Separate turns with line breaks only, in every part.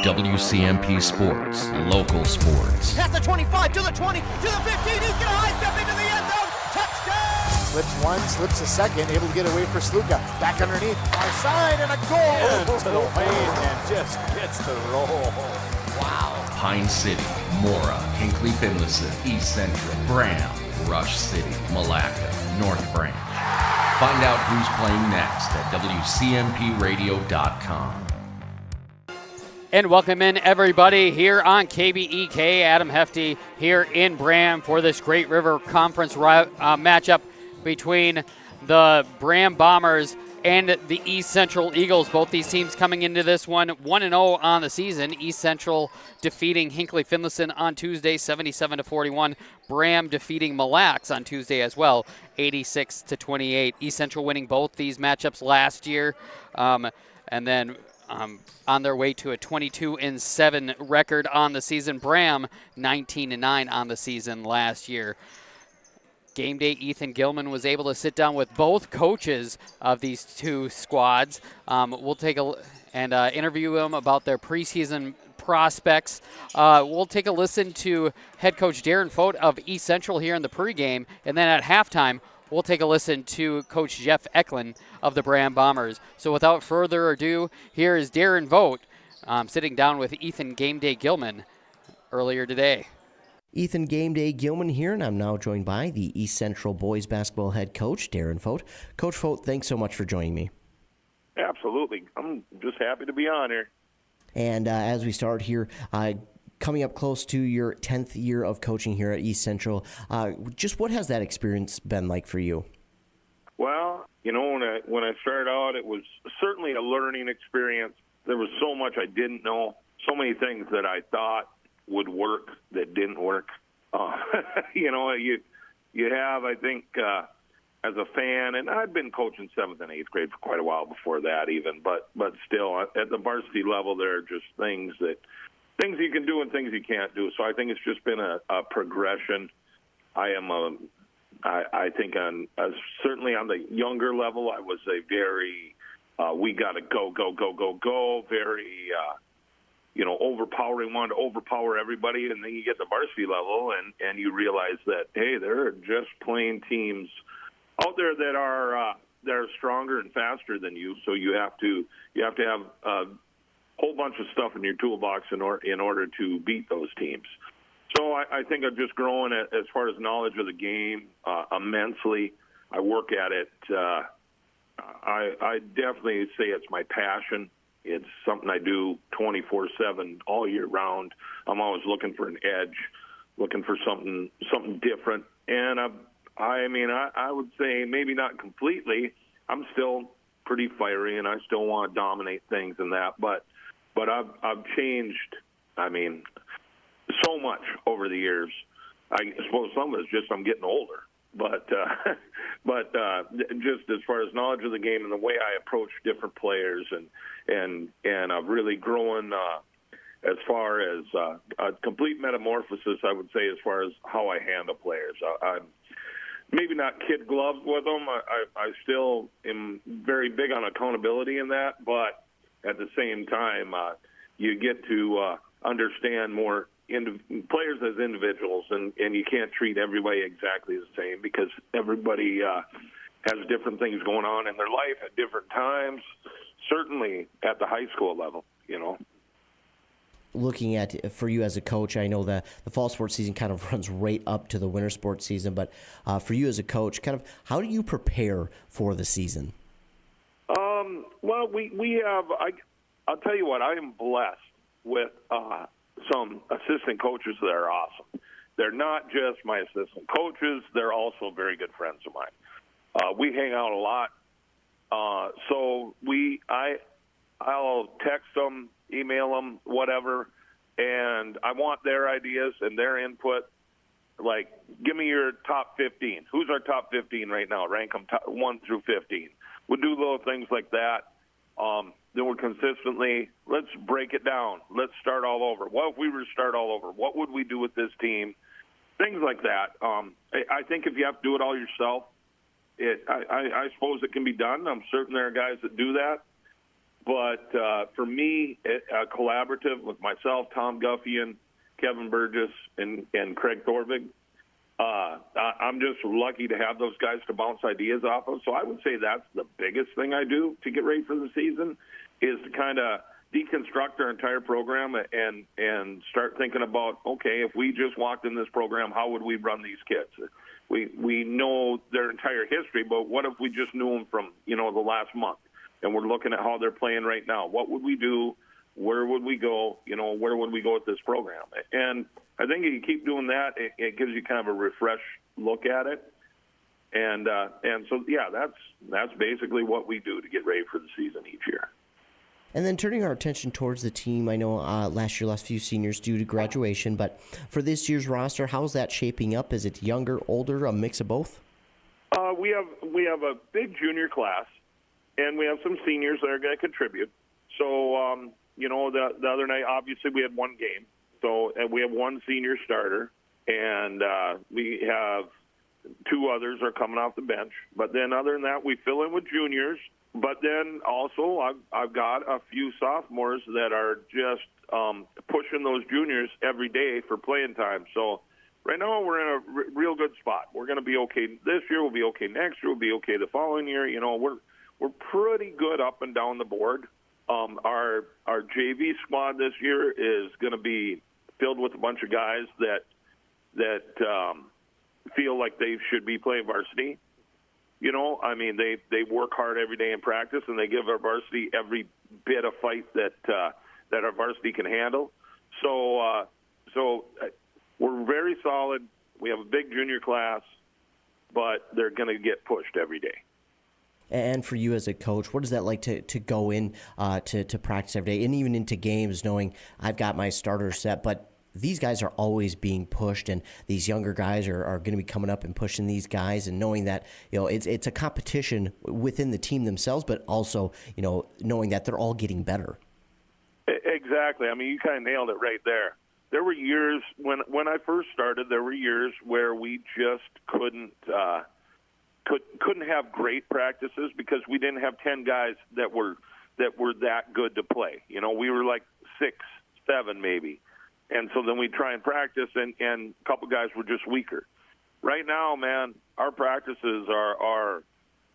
WCMP Sports, local sports.
Past the 25, to the 20, to the 15, he's going to high step into the end zone, touchdown!
Slips one, slips a second, able to get away for Sluka. Back underneath, far side, and a goal!
To the lane and just gets the roll.
Wow.
Pine City, Mora, Hinkley Finlayson, East Central, Braham, Rush City, Malacca, North Branch. Find out who's playing next at WCMPradio.com.
And welcome in everybody here on KBEK. Adam Hefty here in Braham for this Great River Conference matchup between the Braham Bombers and the East Central Eagles. Both these teams coming into this one 1-0 on the season. East Central defeating Hinkley Finlayson on Tuesday 77-41. Braham defeating Mille Lacs on Tuesday as well 86-28. East Central winning both these matchups last year, and then on their way to a 22-7 record on the season. Braham 19-9 on the season last year. Game day, Ethan Gilman was able to sit down with both coaches of these two squads. We'll take interview them about their preseason prospects. We'll take a listen to head coach Darren Fote of East Central here in the pregame, and then at halftime, we'll take a listen to Coach Jeff Eklund of the Braham Bombers. So without further ado, here is Darren Fote sitting down with Ethan Game Day Gilman earlier today.
Ethan Game Day Gilman here, and I'm now joined by the East Central boys basketball head coach, Darren Fote. Coach Fote, thanks so much for joining me.
Absolutely. I'm just happy to be on here.
And as we start here, coming up close to your 10th year of coaching here at East Central, just what has that experience been like for you?
Well, you know, when I started out, it was certainly a learning experience. There was so much I didn't know, so many things that I thought would work that didn't work. You know, you have, I think, as a fan, and I'd been coaching 7th and 8th grade for quite a while before that even, but still, at the varsity level, there are just things you can do and things you can't do. So I think it's just been a progression. I think certainly on the younger level, I was a very, we got to go, very, overpowering, wanted to overpower everybody. And then you get to varsity level and you realize that, hey, there are just plain teams out there that are stronger and faster than you. So you have to have a whole bunch of stuff in your toolbox in order to beat those teams. So I think I've just grown as far as knowledge of the game immensely. I work at it. I definitely say it's my passion. It's something I do 24/7 all year round. I'm always looking for an edge, looking for something different. And I would say maybe not completely. I'm still pretty fiery, and I still want to dominate things and that. But I've changed. So much over the years. I suppose some of it's just I'm getting older. But just as far as knowledge of the game and the way I approach different players, and I've really grown as far as a complete metamorphosis, I would say, as far as how I handle players. I'm maybe not kid gloves with them. I still am very big on accountability in that, but at the same time, you get to understand more players as individuals, and you can't treat everybody exactly the same because everybody has different things going on in their life at different times, certainly at the high school level, you know.
Looking at, for you as a coach, I know that the fall sports season kind of runs right up to the winter sports season, but for you as a coach, kind of how do you prepare for the season?
Well, we have, I'll tell you what, I am blessed with some assistant coaches that are awesome. They're not just my assistant coaches, they're also very good friends of mine. We hang out a lot. So I'll text them, email them, whatever, and I want their ideas and their input. Like, give me your top 15. Who's our top 15 right now? Rank them 1 through 15. We'll do little things like that. Then we're consistently, let's break it down. Let's start all over. What if we were to start all over? What would we do with this team? Things like that. I think if you have to do it all yourself, I suppose it can be done. I'm certain there are guys that do that. But for me, a collaborative with myself, Tom Guffian, Kevin Burgess, and Craig Thorvig, I'm just lucky to have those guys to bounce ideas off of. So I would say that's the biggest thing I do to get ready for the season, is to kind of deconstruct our entire program and start thinking about, okay, if we just walked in this program, how would we run these kids? We know their entire history, but what if we just knew them from, the last month? And we're looking at how they're playing right now. What would we do? Where would we go? Where would we go with this program? And I think if you keep doing that, it gives you kind of a refresh look at it. And so, yeah, that's basically what we do to get ready for the season each year.
And then turning our attention towards the team, I know last few seniors due to graduation, but for this year's roster, how's that shaping up? Is it younger, older, a mix of both?
We have a big junior class, and we have some seniors that are going to contribute. So, the other night, obviously, we had one game. So we have one senior starter, and we have two others are coming off the bench. But then other than that, we fill in with juniors. But then also I've got a few sophomores that are just pushing those juniors every day for playing time. So right now we're in a real good spot. We're going to be okay this year. We'll be okay next year. We'll be okay the following year. We're pretty good up and down the board. Our JV squad this year is going to be filled with a bunch of guys that feel like they should be playing varsity. They work hard every day in practice, and they give our varsity every bit of fight that our varsity can handle. So we're very solid. We have a big junior class, but they're going to get pushed every day.
And for you as a coach, what is that like to go in to practice every day and even into games knowing I've got my starter set, but these guys are always being pushed, and these younger guys are going to be coming up and pushing these guys, and knowing that it's a competition within the team themselves, but also knowing that they're all getting better.
Exactly. I mean, you kind of nailed it right there. There were years when I first started. There were years where we just couldn't have great practices because we didn't have 10 guys that were that good to play. We were like 6, 7 maybe. And so then we try and practice, and a couple guys were just weaker. Right now, man, our practices are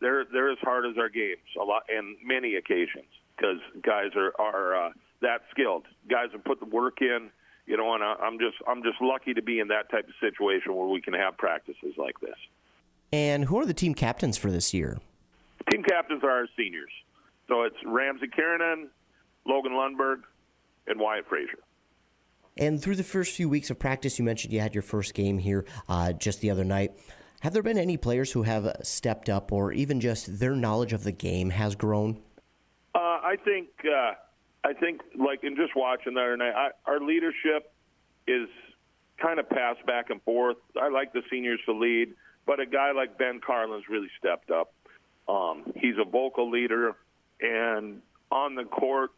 they're as hard as our games a lot, and many occasions, because guys are that skilled. Guys have put the work in, and I'm just lucky to be in that type of situation where we can have practices like this.
And who are the team captains for this year?
Team captains are our seniors. So it's Ramsey Kiernan, Logan Lundberg, and Wyatt Frazier.
And through the first few weeks of practice, you mentioned you had your first game here just the other night. Have there been any players who have stepped up, or even just their knowledge of the game has grown?
I think, like in just watching the other night, our leadership is kind of passed back and forth. I like the seniors to lead, but a guy like Ben Carlin's really stepped up. He's a vocal leader, and on the court,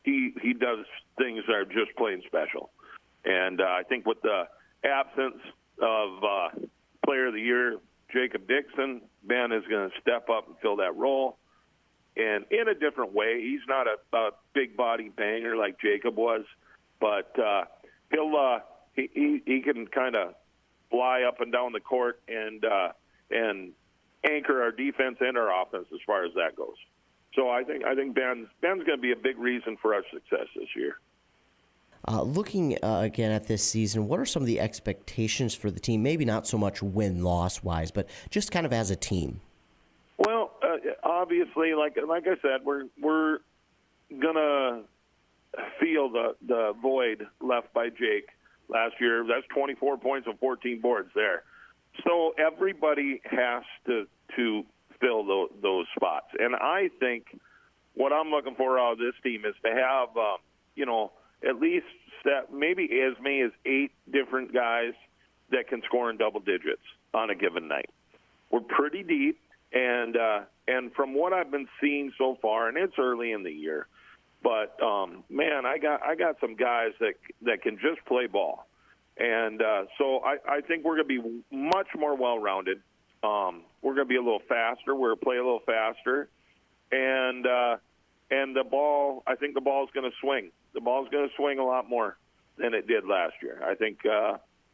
he does things that are just plain special. And I think with the absence of Player of the Year, Jacob Dixon, Ben is going to step up and fill that role. And in a different way, he's not a big body banger like Jacob was, but he can kind of fly up and down the court and anchor our defense and our offense as far as that goes. So I think Ben's going to be a big reason for our success this year.
Looking again at this season, what are some of the expectations for the team? Maybe not so much win-loss wise, but just kind of as a team.
Well, obviously, like I said, we're gonna feel the void left by Jake last year. That's 24 points and 14 boards there. So everybody has to fill those spots. And I think what I'm looking for out of this team is to have, at least maybe as many as 8 different guys that can score in double digits on a given night. We're pretty deep, and from what I've been seeing so far, and it's early in the year, but man, I got some guys that can just play ball, and so I think we're going to be much more well-rounded. We're going to be a little faster. We're going to play a little faster. And and I think the ball's going to swing. The ball's going to swing a lot more than it did last year. I think,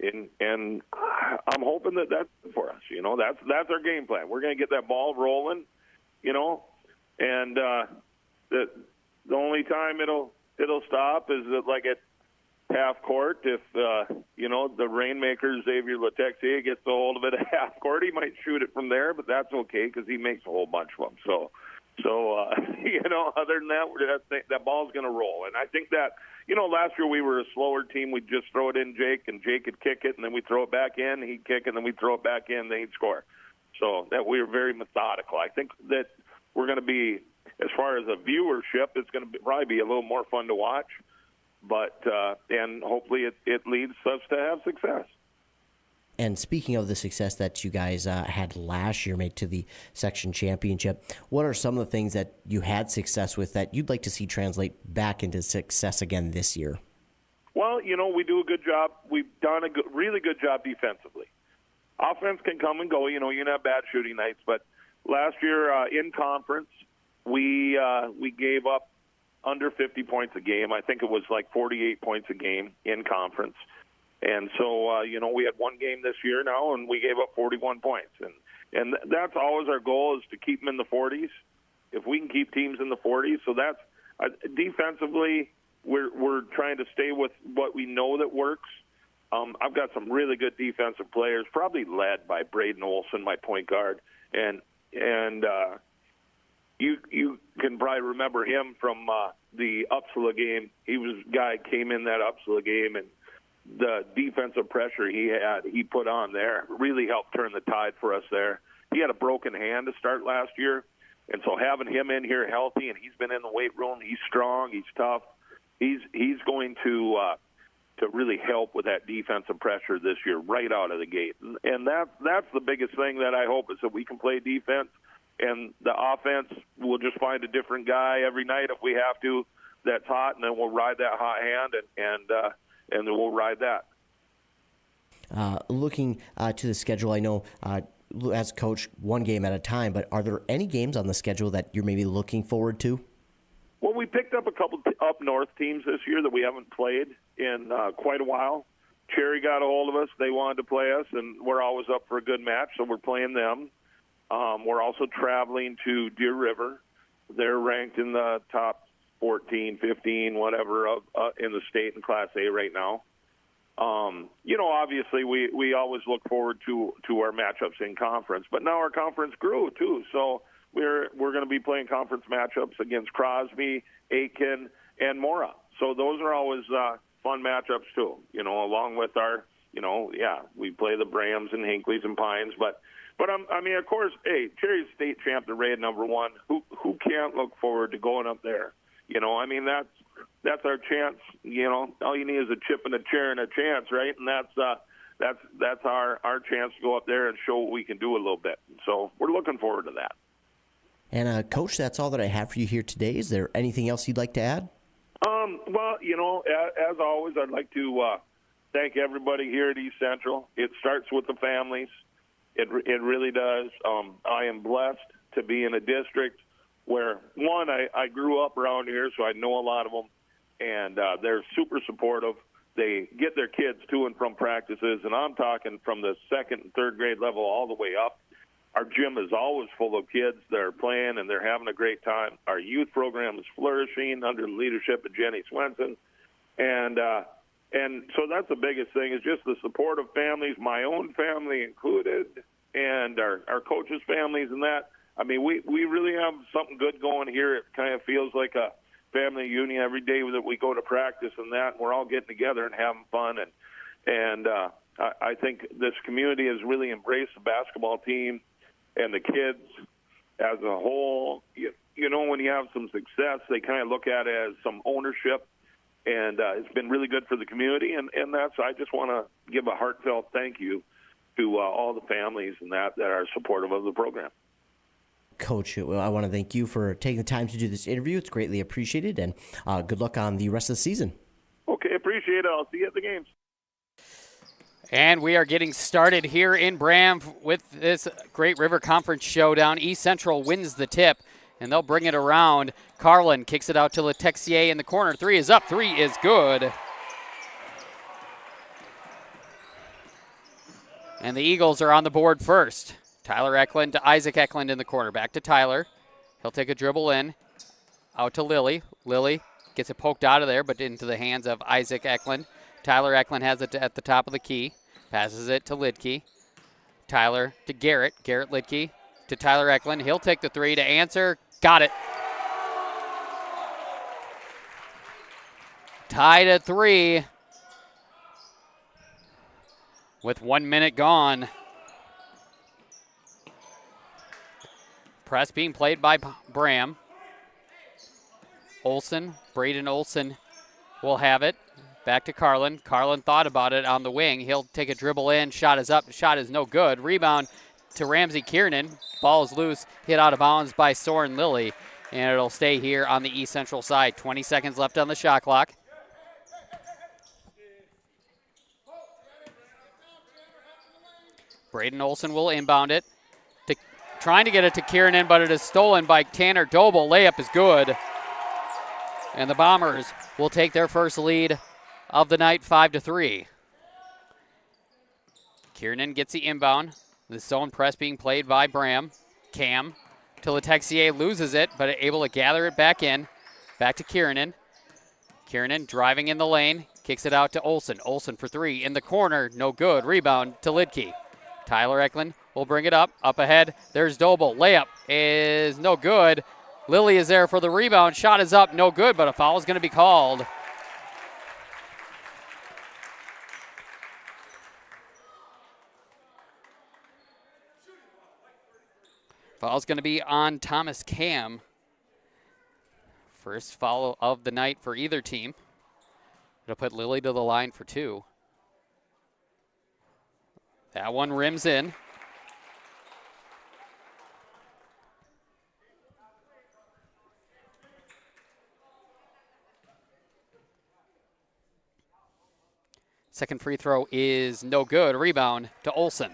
and I'm hoping that that's for us. That's our game plan. We're going to get that ball rolling, and the only time it'll stop is like at half court. If the rainmaker Xavier Letexier gets a hold of it at half court, he might shoot it from there, but that's okay because he makes a whole bunch of them. So other than that ball's going to roll. And I think that, last year we were a slower team. We'd just throw it in Jake, and Jake would kick it, and then we'd throw it back in. He'd kick it, and then we'd throw it back in, then he'd score. So that we were very methodical. I think that we're going to be, as far as a viewership, it's going to probably be a little more fun to watch. But and hopefully it leads us to have success.
And speaking of the success that you guys had last year, made to the section championship, what are some of the things that you had success with that you'd like to see translate back into success again this year?
Well, we do a good job. We've done a really good job defensively. Offense can come and go. You can have bad shooting nights, but last year in conference, we gave up under 50 points a game. I think it was like 48 points a game in conference. And so, we had one game this year now, and we gave up 41 points. And that's always our goal, is to keep them in the 40s. If we can keep teams in the 40s, so that's defensively, we're trying to stay with what we know that works. I've got some really good defensive players, probably led by Braden Olson, my point guard, and you can probably remember him from the Uppsala game. He was a guy came in that Uppsala game, and the defensive pressure he put on there really helped turn the tide for us there. He had a broken hand to start last year, and so having him in here healthy, and he's been in the weight room, he's strong, he's tough. He's going to really help with that defensive pressure this year right out of the gate. And that's the biggest thing that I hope, is that we can play defense, and the offense will just find a different guy every night if we have to that's hot, and then we'll ride that hot hand and then we'll ride that.
Looking to the schedule, I know as a coach, one game at a time, but are there any games on the schedule that you're maybe looking forward to?
Well, we picked up a couple up north teams this year that we haven't played in quite a while. Cherry got a hold of us. They wanted to play us, and we're always up for a good match, so we're playing them. We're also traveling to Deer River. They're ranked in the top 14, 15, whatever, in the state in Class A right now. Obviously we always look forward to our matchups in conference, but now our conference grew too. So we're going to be playing conference matchups against Crosby, Aiken, and Mora. So those are always fun matchups too. Along with our, we play the Brahams and Hinkley's and Pines, but of course, hey, Cherry's state champ, the raid number one. Who can't look forward to going up there? That's our chance. All you need is a chip and a chair and a chance, right? And that's our chance to go up there and show what we can do a little bit. So we're looking forward to that.
And Coach, that's all that I have for you here today. Is there anything else you'd like to add?
Well, as always, I'd like to thank everybody here at East Central. It starts with the families. It really does. I am blessed to be in a district where, one, I grew up around here, so I know a lot of them, and they're super supportive. They get their kids to and from practices, and I'm talking from the second and third grade level all the way up. Our gym is always full of kids that are playing, and they're having a great time. Our youth program is flourishing under the leadership of Jenny Swenson, and so that's the biggest thing, is just the support of families, my own family included, and our coaches' families and that. I mean, we really have something good going here. It kind of feels like a family union every day that we go to practice and that. And we're all getting together and having fun. And I think this community has really embraced the basketball team and the kids as a whole. When you have some success, they kind of look at it as some ownership. And it's been really good for the community. And I just want to give a heartfelt thank you to all the families and that are supportive of the program.
Coach, I want to thank you for taking the time to do this interview. It's greatly appreciated, and good luck on the rest of the season.
Okay, appreciate it. I'll see you at the games.
And we are getting started here in Braham with this Great River Conference showdown. East Central wins the tip, and they'll bring it around. Carlin kicks it out to Letexier in the corner. 3 is up. 3 is good. And the Eagles are on the board first. Tyler Eklund to Isaac Eklund in the corner. Back to Tyler. He'll take a dribble in. Out to Lilly. Lilly gets it poked out of there, but into the hands of Isaac Eklund. Tyler Eklund has it at the top of the key. Passes it to Lidke. Tyler to Garrett. Garrett Lidke to Tyler Eklund. He'll take the 3 to answer. Got it. Tied at 3 with 1 minute gone. Press being played by Braham. Olsen, Braden Olsen will have it. Back to Carlin. Carlin thought about it on the wing. He'll take a dribble in. Shot is up. Shot is no good. Rebound to Ramsey Kiernan. Ball is loose. Hit out of bounds by Soren Lilly. And it'll stay here on the East Central side. 20 seconds left on the shot clock. Braden Olsen will inbound it. Trying to get it to Kiernan, but it is stolen by Tanner Doble. Layup is good. And the Bombers will take their first lead of the night, 5-3. Kiernan gets the inbound. The zone press being played by Braham. Cam to Letexier, loses it, but able to gather it back in. Back to Kiernan. Kiernan driving in the lane. Kicks it out to Olsen. Olsen for 3 in the corner. No good. Rebound to Lidke. Tyler Eklund will bring it up. Up ahead, there's Doble. Layup is no good. Lilly is there for the rebound. Shot is up, no good, but a foul is going to be called. Foul's going to be on Thomas Cam. First foul of the night for either team. It'll put Lilly to the line for 2. That one rims in. Second free throw is no good. Rebound to Olsen.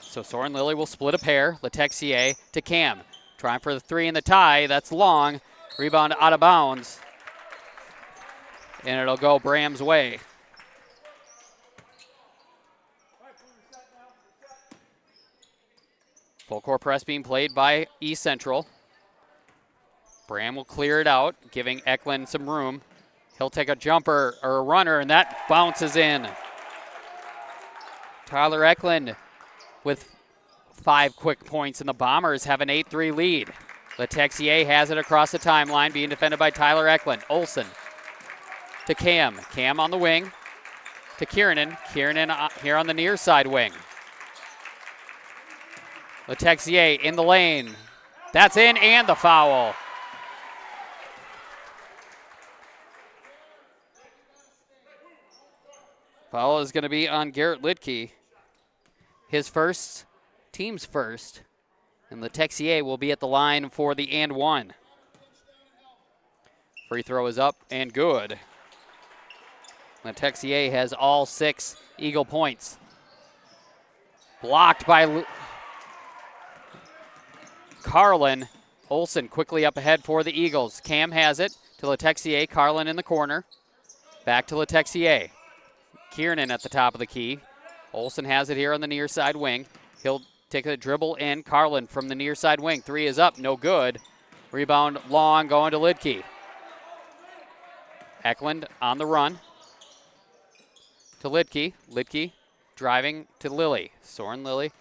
So Soren Lilly will split a pair. Letexier to Cam. Trying for the 3 in the tie. That's long. Rebound out of bounds. And it'll go Braham's way. Full court press being played by East Central. Braham will clear it out, giving Eklund some room. He'll take a jumper or a runner, and that bounces in. Tyler Eklund with 5 quick points, and the Bombers have an 8-3 lead. Letexier has it across the timeline, being defended by Tyler Eklund. Olsen to Cam. Cam on the wing to Kiernan. Kiernan here on the near side wing. Letexier in the lane. That's in, and the foul. Foul is going to be on Garrett Lidke. His first, team's first. And Letexier will be at the line for the and 1. Free throw is up and good. Letexier has all 6 Eagle points. Blocked by Carlin. Olsen quickly up ahead for the Eagles. Cam has it to Letexier. Carlin in the corner. Back to Letexier. Kiernan at the top of the key. Olsen has it here on the near side wing. He'll take a dribble in. Carlin from the near side wing. 3 is up, no good. Rebound long going to Lidke. Eklund on the run to Lidke. Lidke driving to Lilly. Soren Lilly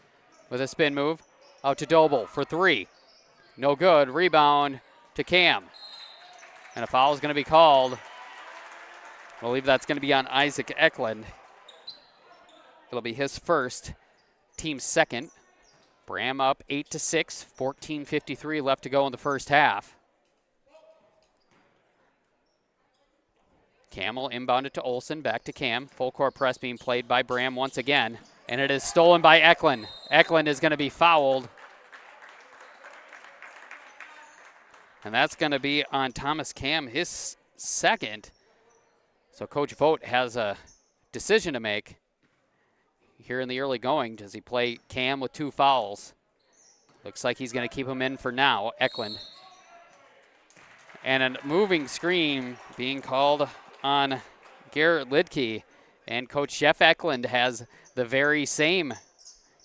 with a spin move. Out to Doble for 3. No good. Rebound to Cam. And a foul is going to be called. I believe that's going to be on Isaac Eklund. It'll be his first, team second. Braham up 8-6, 14:53 left to go in the first half. Cam will inbound it to Olsen, back to Cam. Full court press being played by Braham once again. And it is stolen by Eklund. Eklund is going to be fouled. And that's going to be on Thomas Cam, his second. So Coach Vogt has a decision to make here in the early going. Does he play Cam with 2 fouls? Looks like he's going to keep him in for now, Eklund. And a moving screen being called on Garrett Lidke. And Coach Jeff Eklund has the very same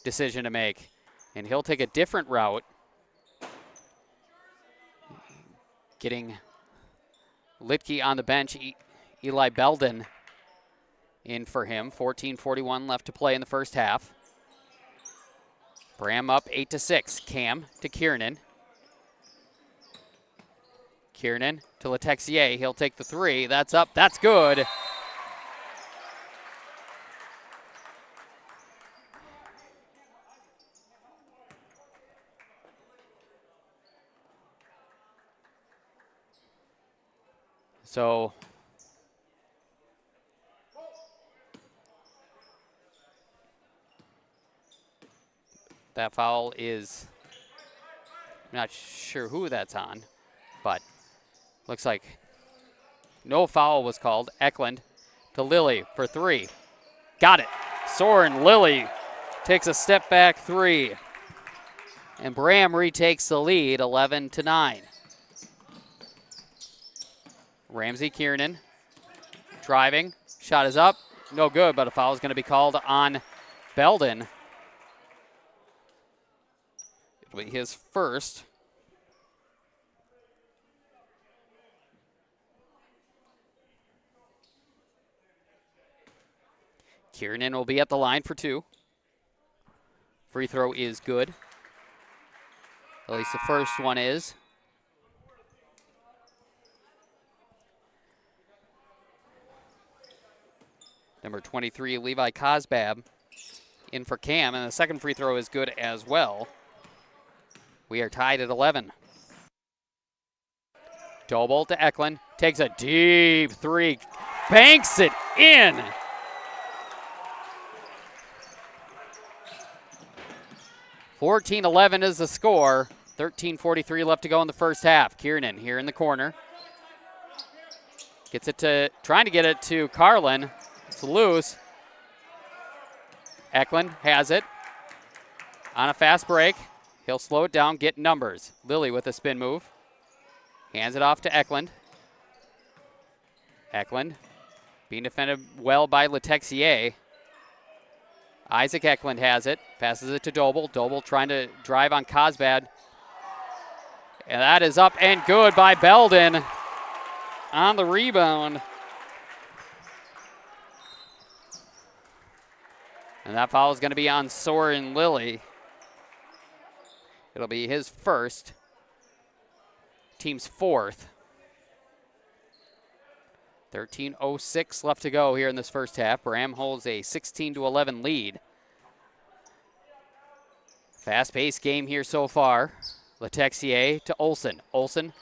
decision to make. And he'll take a different route. Getting Lidke on the bench. Eli Belden in for him. 14:41 left to play in the first half. Braham up 8-6. Cam to Kiernan. Kiernan to Letexier. He'll take the three. That's up. That's good. So that foul is, I'm not sure who that's on, but looks like no foul was called. Eklund to Lilly for three. Got it. Soren Lilly takes a step back three. And Braham retakes the lead, 11-9. Ramsey Kiernan driving. Shot is up. No good, but a foul is going to be called on Belden. It'll be his first. Kiernan will be at the line for two. Free throw is good. At least the first one is. Number 23, Levi Cosbab, in for Cam, and the second free throw is good as well. We are tied at 11. Doble to Eklund, takes a deep three, banks it in. (14-11) is the score. 13:43 left to go in the first half. Kiernan here in the corner. Gets it to, trying to get it to Carlin. It's loose. Eklund has it on a fast break. He'll slow it down, get numbers. Lilly with a spin move. Hands it off to Eklund. Eklund being defended well by Letexier. Isaac Eklund has it. Passes it to Doble. Doble trying to drive on Cosbad. And that is up and good by Belden on the rebound. And that foul is going to be on Soren Lilly. It'll be his first, team's fourth. 13:06 left to go here in this first half. Braham holds a 16-11 lead. Fast-paced game here so far. Letexier to Olsen. Olsen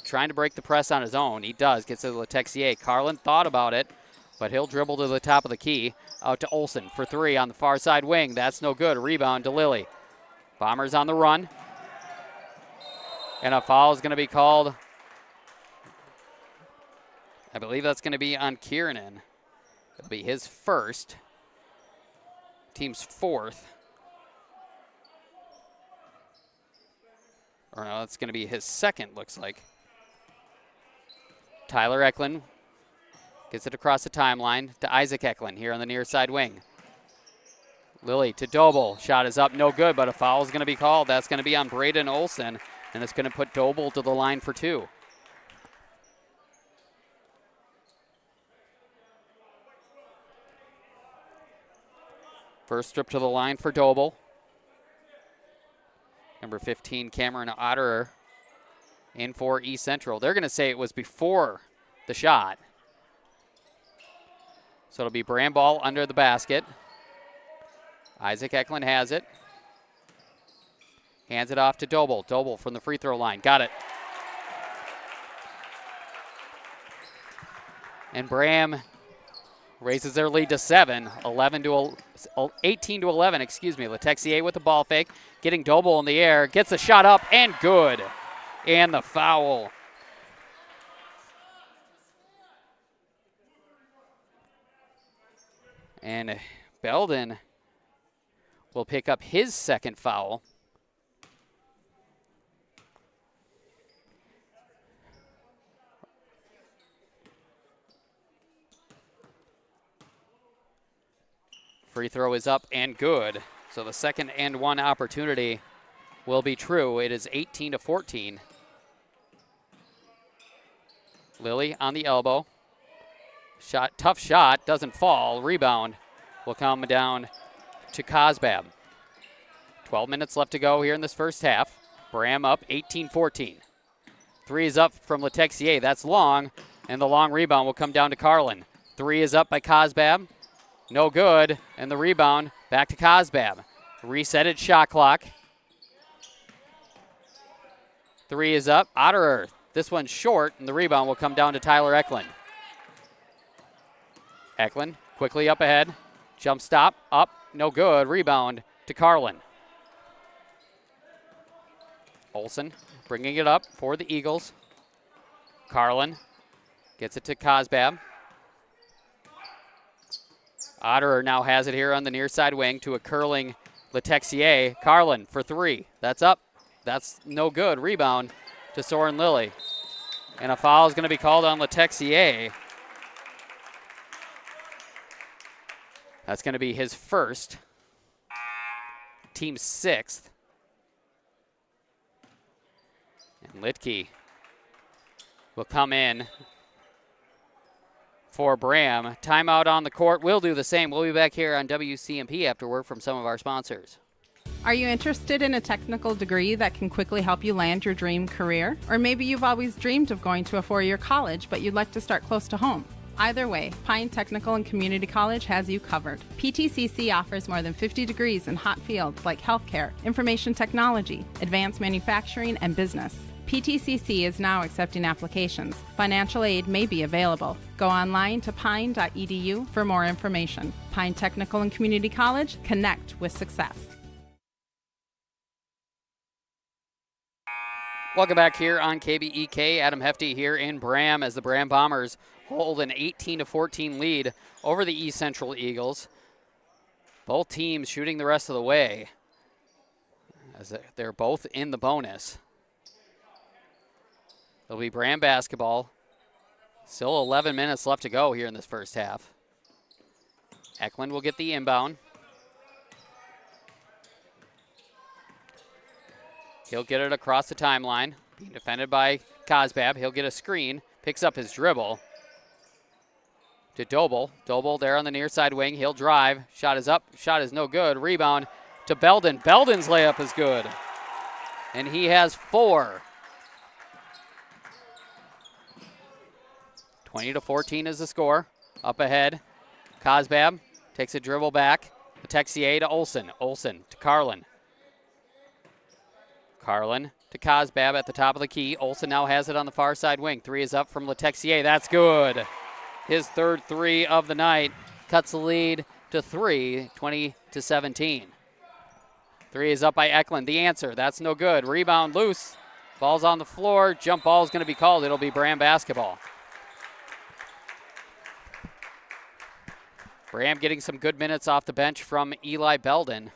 trying to break the press on his own. He does. Gets to Letexier. Carlin thought about it, but he'll dribble to the top of the key. Out to Olsen for three on the far side wing. That's no good. Rebound to Lilly. Bombers on the run. And a foul is going to be called. I believe that's going to be on Kiernan. It'll be his first. Team's fourth. Or no, it's going to be his second, looks like. Tyler Eklund gets it across the timeline to Isaac Eklund here on the near side wing. Lilly to Doble. Shot is up, no good, but a foul is going to be called. That's going to be on Braden Olsen, and it's going to put Doble to the line for two. First trip to the line for Doble. Number 15, Cameron Otterer, in for East Central. They're going to say it was before the shot. So it'll be Braham ball under the basket. Isaac Eklund has it. Hands it off to Doble. Doble from the free throw line. Got it. And Braham raises their lead to 7, 18-11, excuse me. Letexier with the ball fake, getting Doble in the air, gets the shot up and good. And the foul. And Belden will pick up his second foul. Free throw is up and good. So the second and one opportunity will be true. It is 18-14. Lilly on the elbow. Shot, tough shot, doesn't fall. Rebound will come down to Cosbab. 12 minutes left to go here in this first half. Braham up 18-14. Three is up from Letexier. That's long, and the long rebound will come down to Carlin. Three is up by Cosbab. No good, and the rebound back to Cosbab. Resetted shot clock. Three is up. Otterer. This one's short, and the rebound will come down to Tyler Eklund. Eklund quickly up ahead. Jump stop, up, no good. Rebound to Carlin. Olsen bringing it up for the Eagles. Carlin gets it to Cosbab. Otterer now has it here on the near side wing to a curling Letexier. Carlin for three. That's up. That's no good. Rebound to Soren Lilly. And a foul is going to be called on Letexier. That's going to be his first. Team sixth. And Litke will come in for Braham. Timeout on the court. We'll do the same. We'll be back here on WCMP after word from some of our sponsors.
Are you interested in a technical degree that can quickly help you land your dream career? Or maybe you've always dreamed of going to a four-year college, but you'd like to start close to home. Either way, Pine Technical and Community College has you covered. PTCC offers more than 50 degrees in hot fields like healthcare, information technology, advanced manufacturing, and business. PTCC is now accepting applications. Financial aid may be available. Go online to pine.edu for more information. Pine Technical and Community College, connect with success.
Welcome back here on KBEK. Adam Hefty here in Braham as the Braham Bombers hold an 18-14 lead over the East Central Eagles. Both teams shooting the rest of the way as they're both in the bonus. It'll be Braham basketball. Still 11 minutes left to go here in this first half. Eklund will get the inbound. He'll get it across the timeline. Being defended by Cosbab. He'll get a screen. Picks up his dribble. To Doble. Doble there on the near side wing. He'll drive. Shot is up. Shot is no good. Rebound to Belden. Belden's layup is good. And he has four. 20-14 is the score. Up ahead. Cosbab takes a dribble back. Letexier to Olsen. Olsen to Carlin. Carlin to Cosbab at the top of the key. Olsen now has it on the far side wing. Three is up from Letexier. That's good. His third three of the night cuts the lead to three, 20-17. Three is up by Eklund. The answer, that's no good. Rebound loose. Ball's on the floor. Jump ball is going to be called. It'll be Braham basketball. Braham getting some good minutes off the bench from Eli Belden.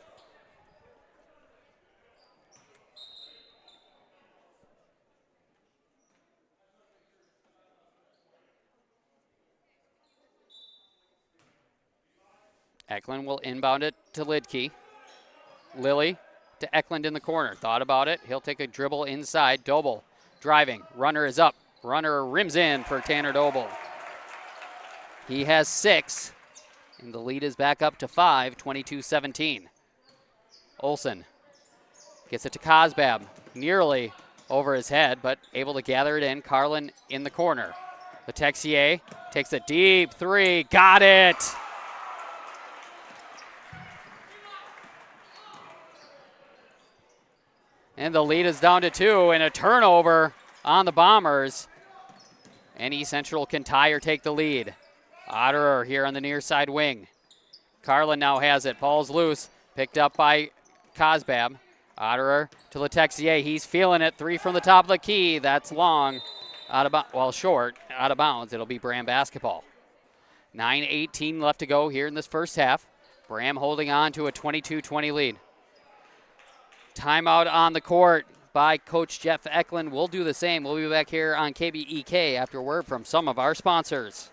Eklund will inbound it to Lidke. Lilly to Eklund in the corner. Thought about it. He'll take a dribble inside. Doble driving. Runner is up. Runner rims in for Tanner Doble. He has six, and the lead is back up to 5, 22-17. Olsen gets it to Cosbab. Nearly over his head, but able to gather it in. Carlin in the corner. Letexier takes a deep three. Got it! And the lead is down to 2, and a turnover on the Bombers. And East Central can tie or take the lead. Otterer here on the near side wing. Carlin now has it. Ball's loose. Picked up by Cosbab. Otterer to Letexier. He's feeling it. Three from the top of the key. That's long. Short. Out of bounds. It'll be Braham basketball. 9:18 left to go here in this first half. Braham holding on to a 22-20 lead. Timeout on the court by Coach Jeff Eklund. We'll do the same. We'll be back here on KBEK after word from some of our sponsors.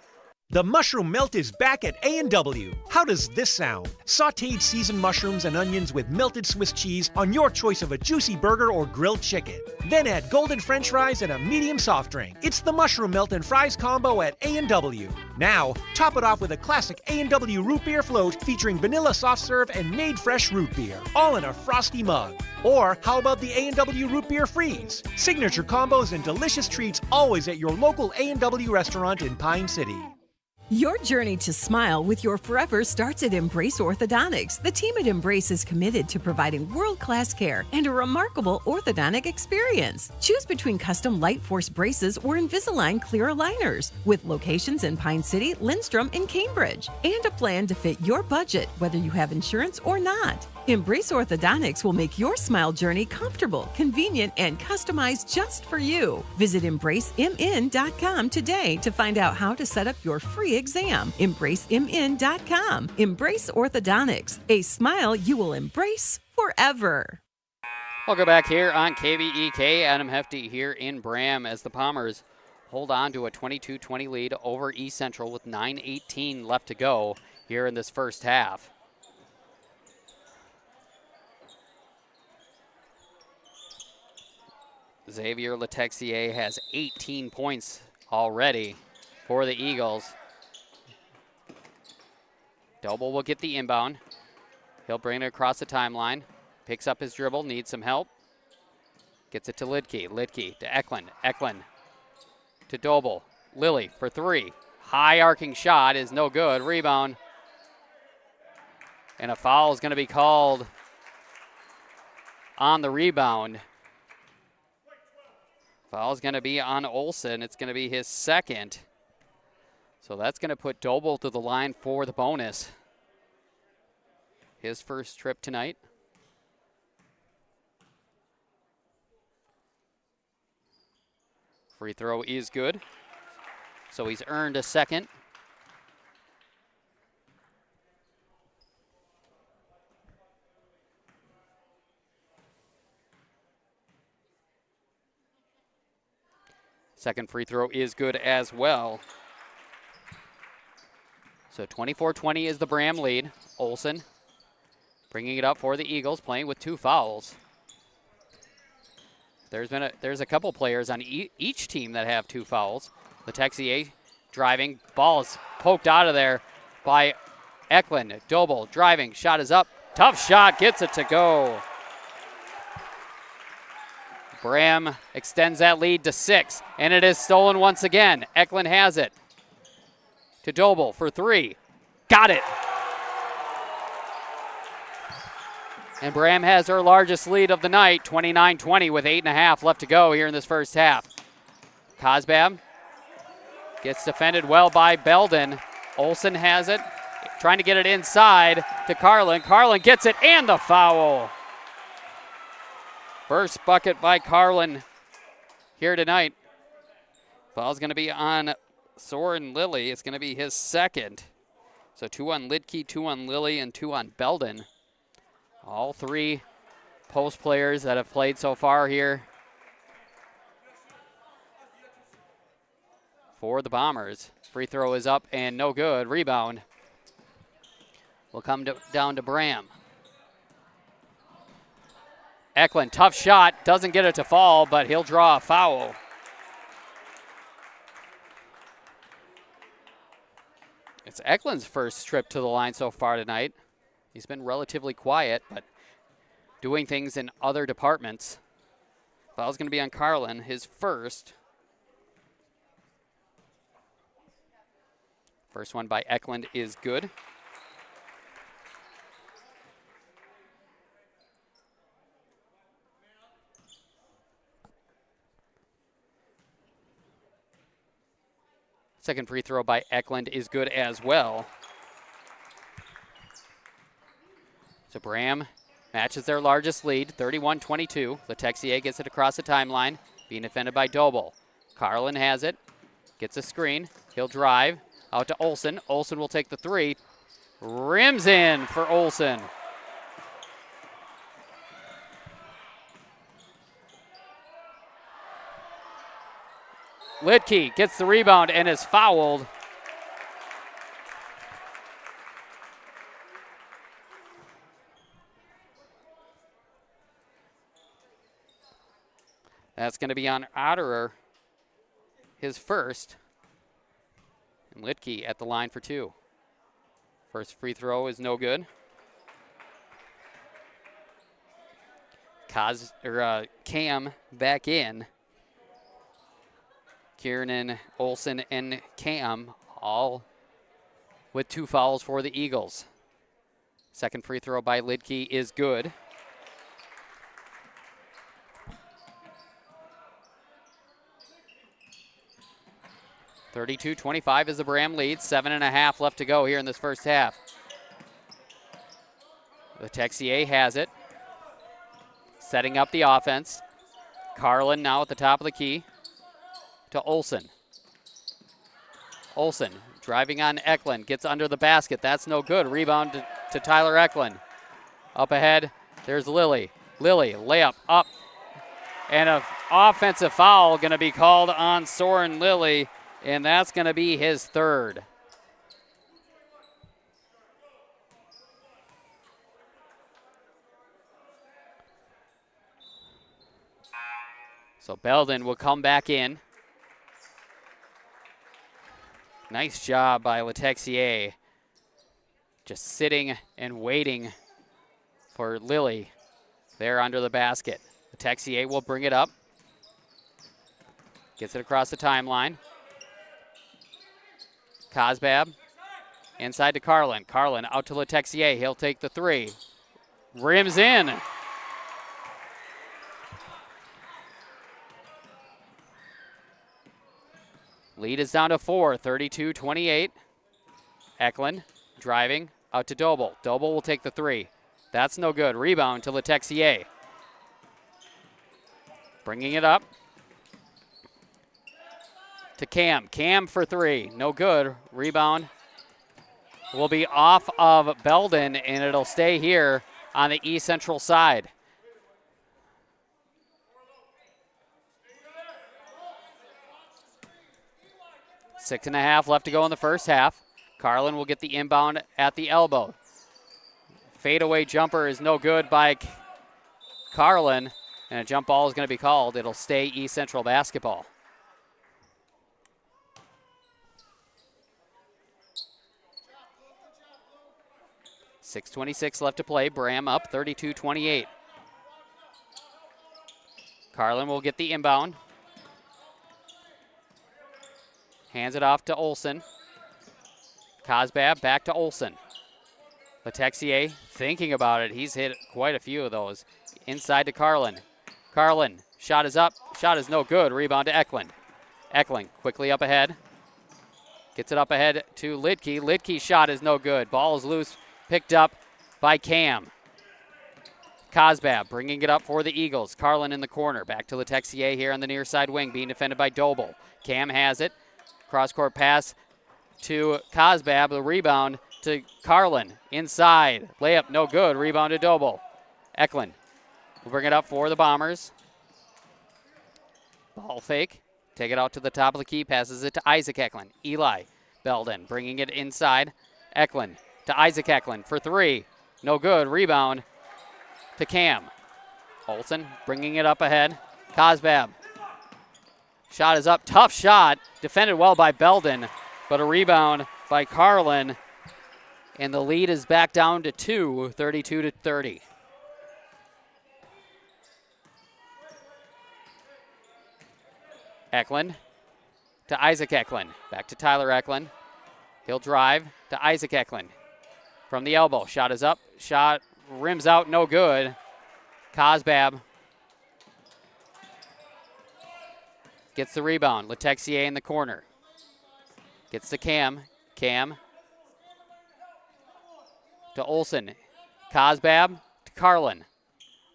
The mushroom melt is back at A&W. How does this sound? Sautéed seasoned mushrooms and onions with melted Swiss cheese on your choice of a juicy burger or grilled chicken. Then add golden French fries and a medium soft drink. It's the mushroom melt and fries combo at A&W. Now, top it off with a classic A&W root beer float featuring vanilla soft serve and made fresh root beer, all in a frosty mug. Or how about the A&W root beer freeze? Signature combos and delicious treats always at your local A&W restaurant in Pine City.
Your journey to smile with your forever starts at Embrace Orthodontics. The team at Embrace is committed to providing world-class care and a remarkable orthodontic experience. Choose between custom Light Force braces or Invisalign clear aligners with locations in Pine City, Lindstrom, and Cambridge, and a plan to fit your budget, whether you have insurance or not. Embrace Orthodontics will make your smile journey comfortable, convenient, and customized just for you. Visit EmbraceMN.com today to find out how to set up your free exam. EmbraceMN.com. Embrace Orthodontics, a smile you will embrace forever.
Welcome back here on KBEK. Adam Hefty here in Braham as the Palmers hold on to a 22-20 lead over East Central with 9:18 left to go here in this first half. Xavier Letexier has 18 points already for the Eagles. Doble will get the inbound. He'll bring it across the timeline. Picks up his dribble, needs some help. Gets it to Lidke. Lidke to Eklund. Eklund to Doble. Lilly for three. High arcing shot is no good. Rebound. And a foul is going to be called on the rebound. Foul's going to be on Olsen. It's going to be his second. So that's going to put Doble to the line for the bonus. His first trip tonight. Free throw is good. So he's earned a second. Second free throw is good as well. So 24-20 is the Braham lead. Olsen bringing it up for the Eagles, playing with two fouls. There's a couple players on each team that have two fouls. Letexier driving, ball is poked out of there by Eklund. Doble driving, shot is up. Tough shot, gets it to go. Braham extends that lead to 6, and it is stolen once again. Eklund has it. To Doble for three. Got it. And Braham has their largest lead of the night, 29-20 with 8.5 left to go here in this first half. Cosbab gets defended well by Belden. Olsen has it, trying to get it inside to Carlin. Carlin gets it and the foul. First bucket by Carlin here tonight. Foul's going to be on Soren Lilly. It's going to be his second. So 2 on Lidke, 2 on Lilly, and 2 on Belden. All three post players that have played so far here for the Bombers. Free throw is up and no good. Rebound will come down to Braham. Eklund, tough shot, doesn't get it to fall, but he'll draw a foul. It's Eklund's first trip to the line so far tonight. He's been relatively quiet, but doing things in other departments. Foul's going to be on Carlin, his first. First one by Eklund is good. Second free throw by Eklund is good as well. So Braham matches their largest lead, 31-22. Letexier gets it across the timeline, being defended by Doble. Carlin has it, gets a screen. He'll drive out to Olsen. Olsen will take the three. Rims in for Olsen. Lidke gets the rebound and is fouled. That's going to be on Otterer, his first. And Litke at the line for 2. First free throw is no good. Cam back in. Kiernan, Olsen, and Cam all with 2 fouls for the Eagles. Second free throw by Lidke is good. (32-25) is the Braham lead. 7.5 left to go here in this first half. The Texier has it. Setting up the offense. Carlin now at the top of the key to Olsen. Olsen driving on Eklund, gets under the basket. That's no good. Rebound to Tyler Eklund. Up ahead, there's Lilly. Lilly, layup up. And an offensive foul going to be called on Soren Lilly, and that's going to be his third. So Belden will come back in. Nice job by Letexier. Just sitting and waiting for Lilly there under the basket. Letexier will bring it up. Gets it across the timeline. Cosbab inside to Carlin. Carlin out to Letexier. He'll take the 3. Rims in. Lead is down to 4, 32-28. Eklund driving out to Doble. Doble will take the 3. That's no good. Rebound to Letexier. Bringing it up to Cam. Cam for 3. No good. Rebound will be off of Belden, and it'll stay here on the East Central side. Six and a half left to go in the first half. Carlin will get the inbound at the elbow. Fadeaway jumper is no good by Carlin, and a jump ball is going to be called. It'll stay East Central basketball. .6:26 left to play. Braham up 32-28. Carlin will get the inbound. Hands it off to Olsen. Cosbab back to Olsen. Letexier thinking about it. He's hit quite a few of those. Inside to Carlin. Carlin, shot is up. Shot is no good. Rebound to Eklund. Eklund quickly up ahead. Gets it up ahead to Lidke. Lidke's shot is no good. Ball is loose. Picked up by Cam. Cosbab bringing it up for the Eagles. Carlin in the corner. Back to Letexier here on the near side wing, being defended by Doble. Cam has it. Cross-court pass to Cosbab. The rebound to Carlin. Inside. Layup no good. Rebound to Doble. Eklund will bring it up for the Bombers. Ball fake. Take it out to the top of the key. Passes it to Isaac Eklund. Eli Belden bringing it inside. Eklund to Isaac Eklund for 3. No good. Rebound to Cam. Olsen bringing it up ahead. Cosbab. Shot is up. Tough shot. Defended well by Belden, but a rebound by Carlin. And the lead is back down to 2, 32-30. Eklund to Isaac Eklund. Back to Tyler Eklund. He'll drive to Isaac Eklund. From the elbow. Shot is up. Shot rims out. No good. Cosbab gets the rebound. Letexier in the corner. Gets to Cam. Cam to Olsen. Cosbab to Carlin.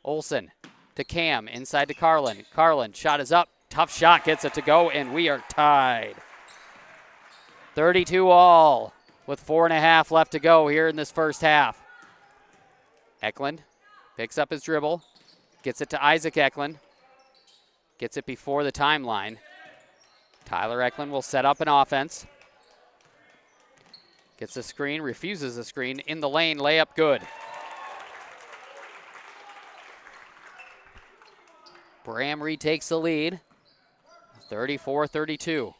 Olsen to Cam. Inside to Carlin. Carlin, shot is up. Tough shot, gets it to go, and we are tied. 32 all with 4.5 left to go here in this first half. Eklund picks up his dribble. Gets it to Isaac Eklund. Gets it before the timeline. Tyler Eklund will set up an offense. Gets a screen, refuses the screen. In the lane, layup good. Braham retakes the lead, 34-32.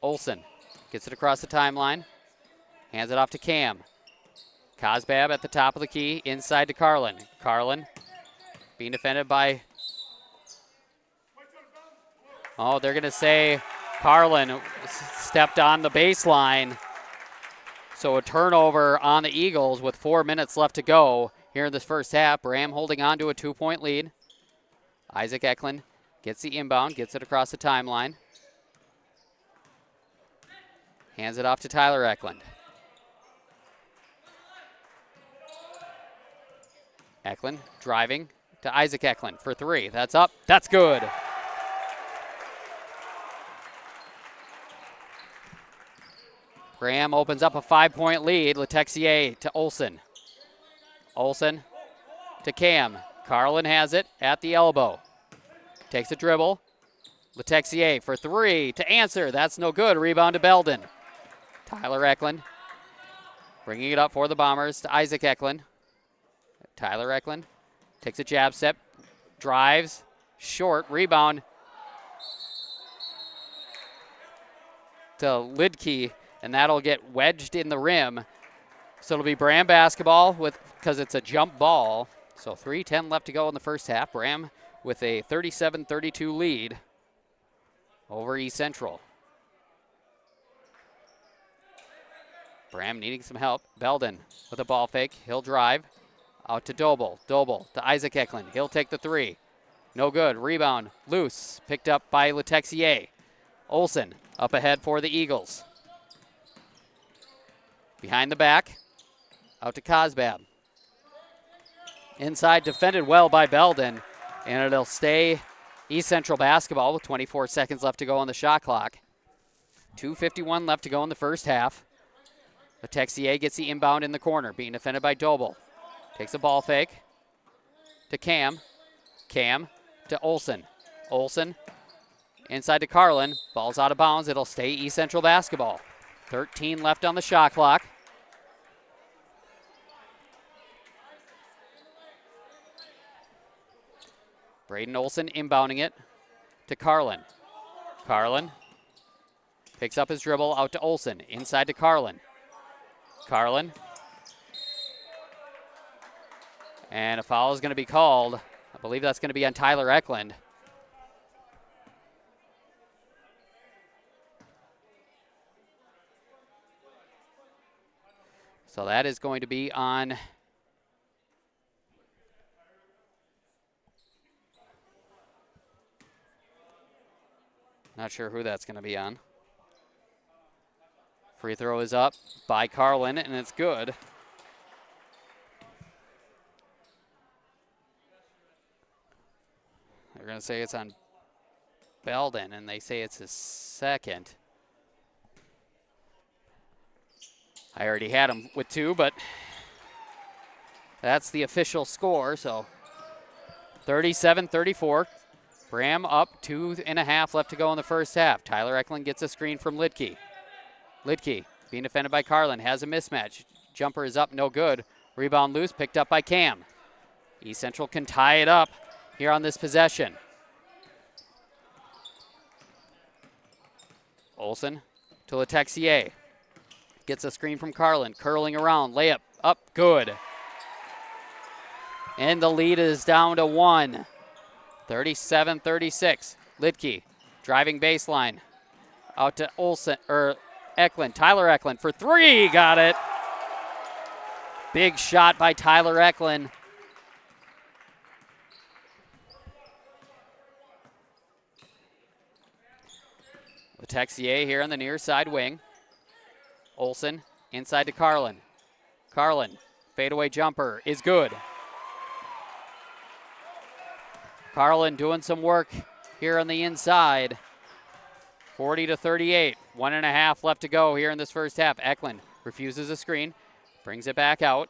Olsen gets it across the timeline, hands it off to Cam. Cosbab at the top of the key, inside to Carlin. Carlin being defended by, oh, they're going to say Carlin stepped on the baseline. So a turnover on the Eagles with 4 minutes left to go here in this first half. Braham holding on to a 2-point lead. Isaac Eklund gets the inbound, gets it across the timeline. Hands it off to Tyler Eklund. Eklund driving to Isaac Eklund for three. That's up. That's good. Graham opens up a 5-point lead. Letexier to Olsen. Olsen to Cam. Carlin has it at the elbow. Takes a dribble. Letexier for three to answer. That's no good. Rebound to Belden. Tyler Eklund bringing it up for the Bombers to Isaac Eklund. Tyler Eklund takes a jab step, drives, short, rebound to Lidke, and that'll get wedged in the rim. So it'll be Braham basketball because it's a jump ball. So 3:10 left to go in the first half. Braham with a 37-32 lead over East Central. Braham needing some help. Belden with a ball fake. He'll drive. Out to Doble. Doble to Isaac Eklund. He'll take the three. No good. Rebound. Loose. Picked up by Letexier. Olsen up ahead for the Eagles. Behind the back. Out to Cosbab. Inside, defended well by Belden. And it'll stay East Central basketball with 24 seconds left to go on the shot clock. 2:51 left to go in the first half. Letexier gets the inbound in the corner, being defended by Doble. Takes a ball fake to Cam. Cam to Olsen. Olsen inside to Carlin. Ball's out of bounds. It'll stay East Central basketball. 13 left on the shot clock. Braden Olsen inbounding it to Carlin. Carlin picks up his dribble out to Olsen. Inside to Carlin. Carlin. And a foul is going to be called. I believe that's going to be on Tyler Eklund. So that is going to be on not sure who that's going to be on. Free throw is up by Carlin, and it's good. They're going to say it's on Belden, and they say it's his second. I already had him with two, but that's the official score. So 37-34. Braham up, 2.5 left to go in the first half. Tyler Eklund gets a screen from Lidke. Lidke being defended by Carlin, has a mismatch. Jumper is up, no good. Rebound loose, picked up by Cam. East Central can tie it up here on this possession. Olsen to Letexier. Gets a screen from Carlin, curling around, layup up, good. And the lead is down to one. 37-36. Lidke driving baseline. Out to Olsen, Eklund. Tyler Eklund for three, got it. Big shot by Tyler Eklund. Letexier here on the near side wing. Olsen inside to Carlin. Carlin, fadeaway jumper is good. Carlin doing some work here on the inside. 40-38. 1.5 left to go here in this first half. Eklund refuses a screen, brings it back out.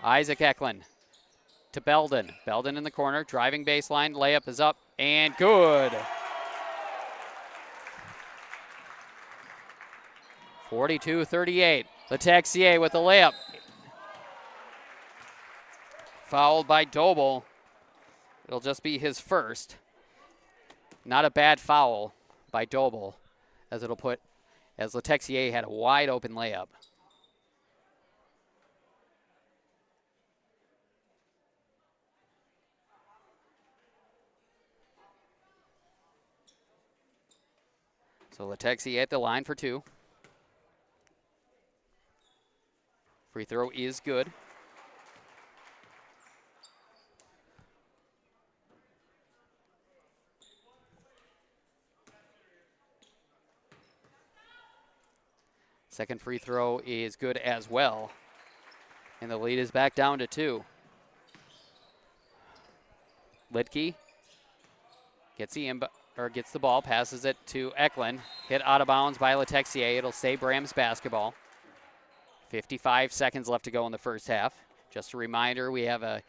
Isaac Eklund to Belden. Belden in the corner, driving baseline. Layup is up and good. 42-38. Letexier with the layup. Fouled by Doble. It'll just be his first. Not a bad foul by Doble, as Letexier had a wide open layup. So Letexier at the line for 2. Free throw is good. Second free throw is good as well. And the lead is back down to 2. Litke gets the ball, passes it to Eklund. Hit out of bounds by Letexier. It'll stay Braham's basketball. 55 seconds left to go in the first half. Just a reminder, we have an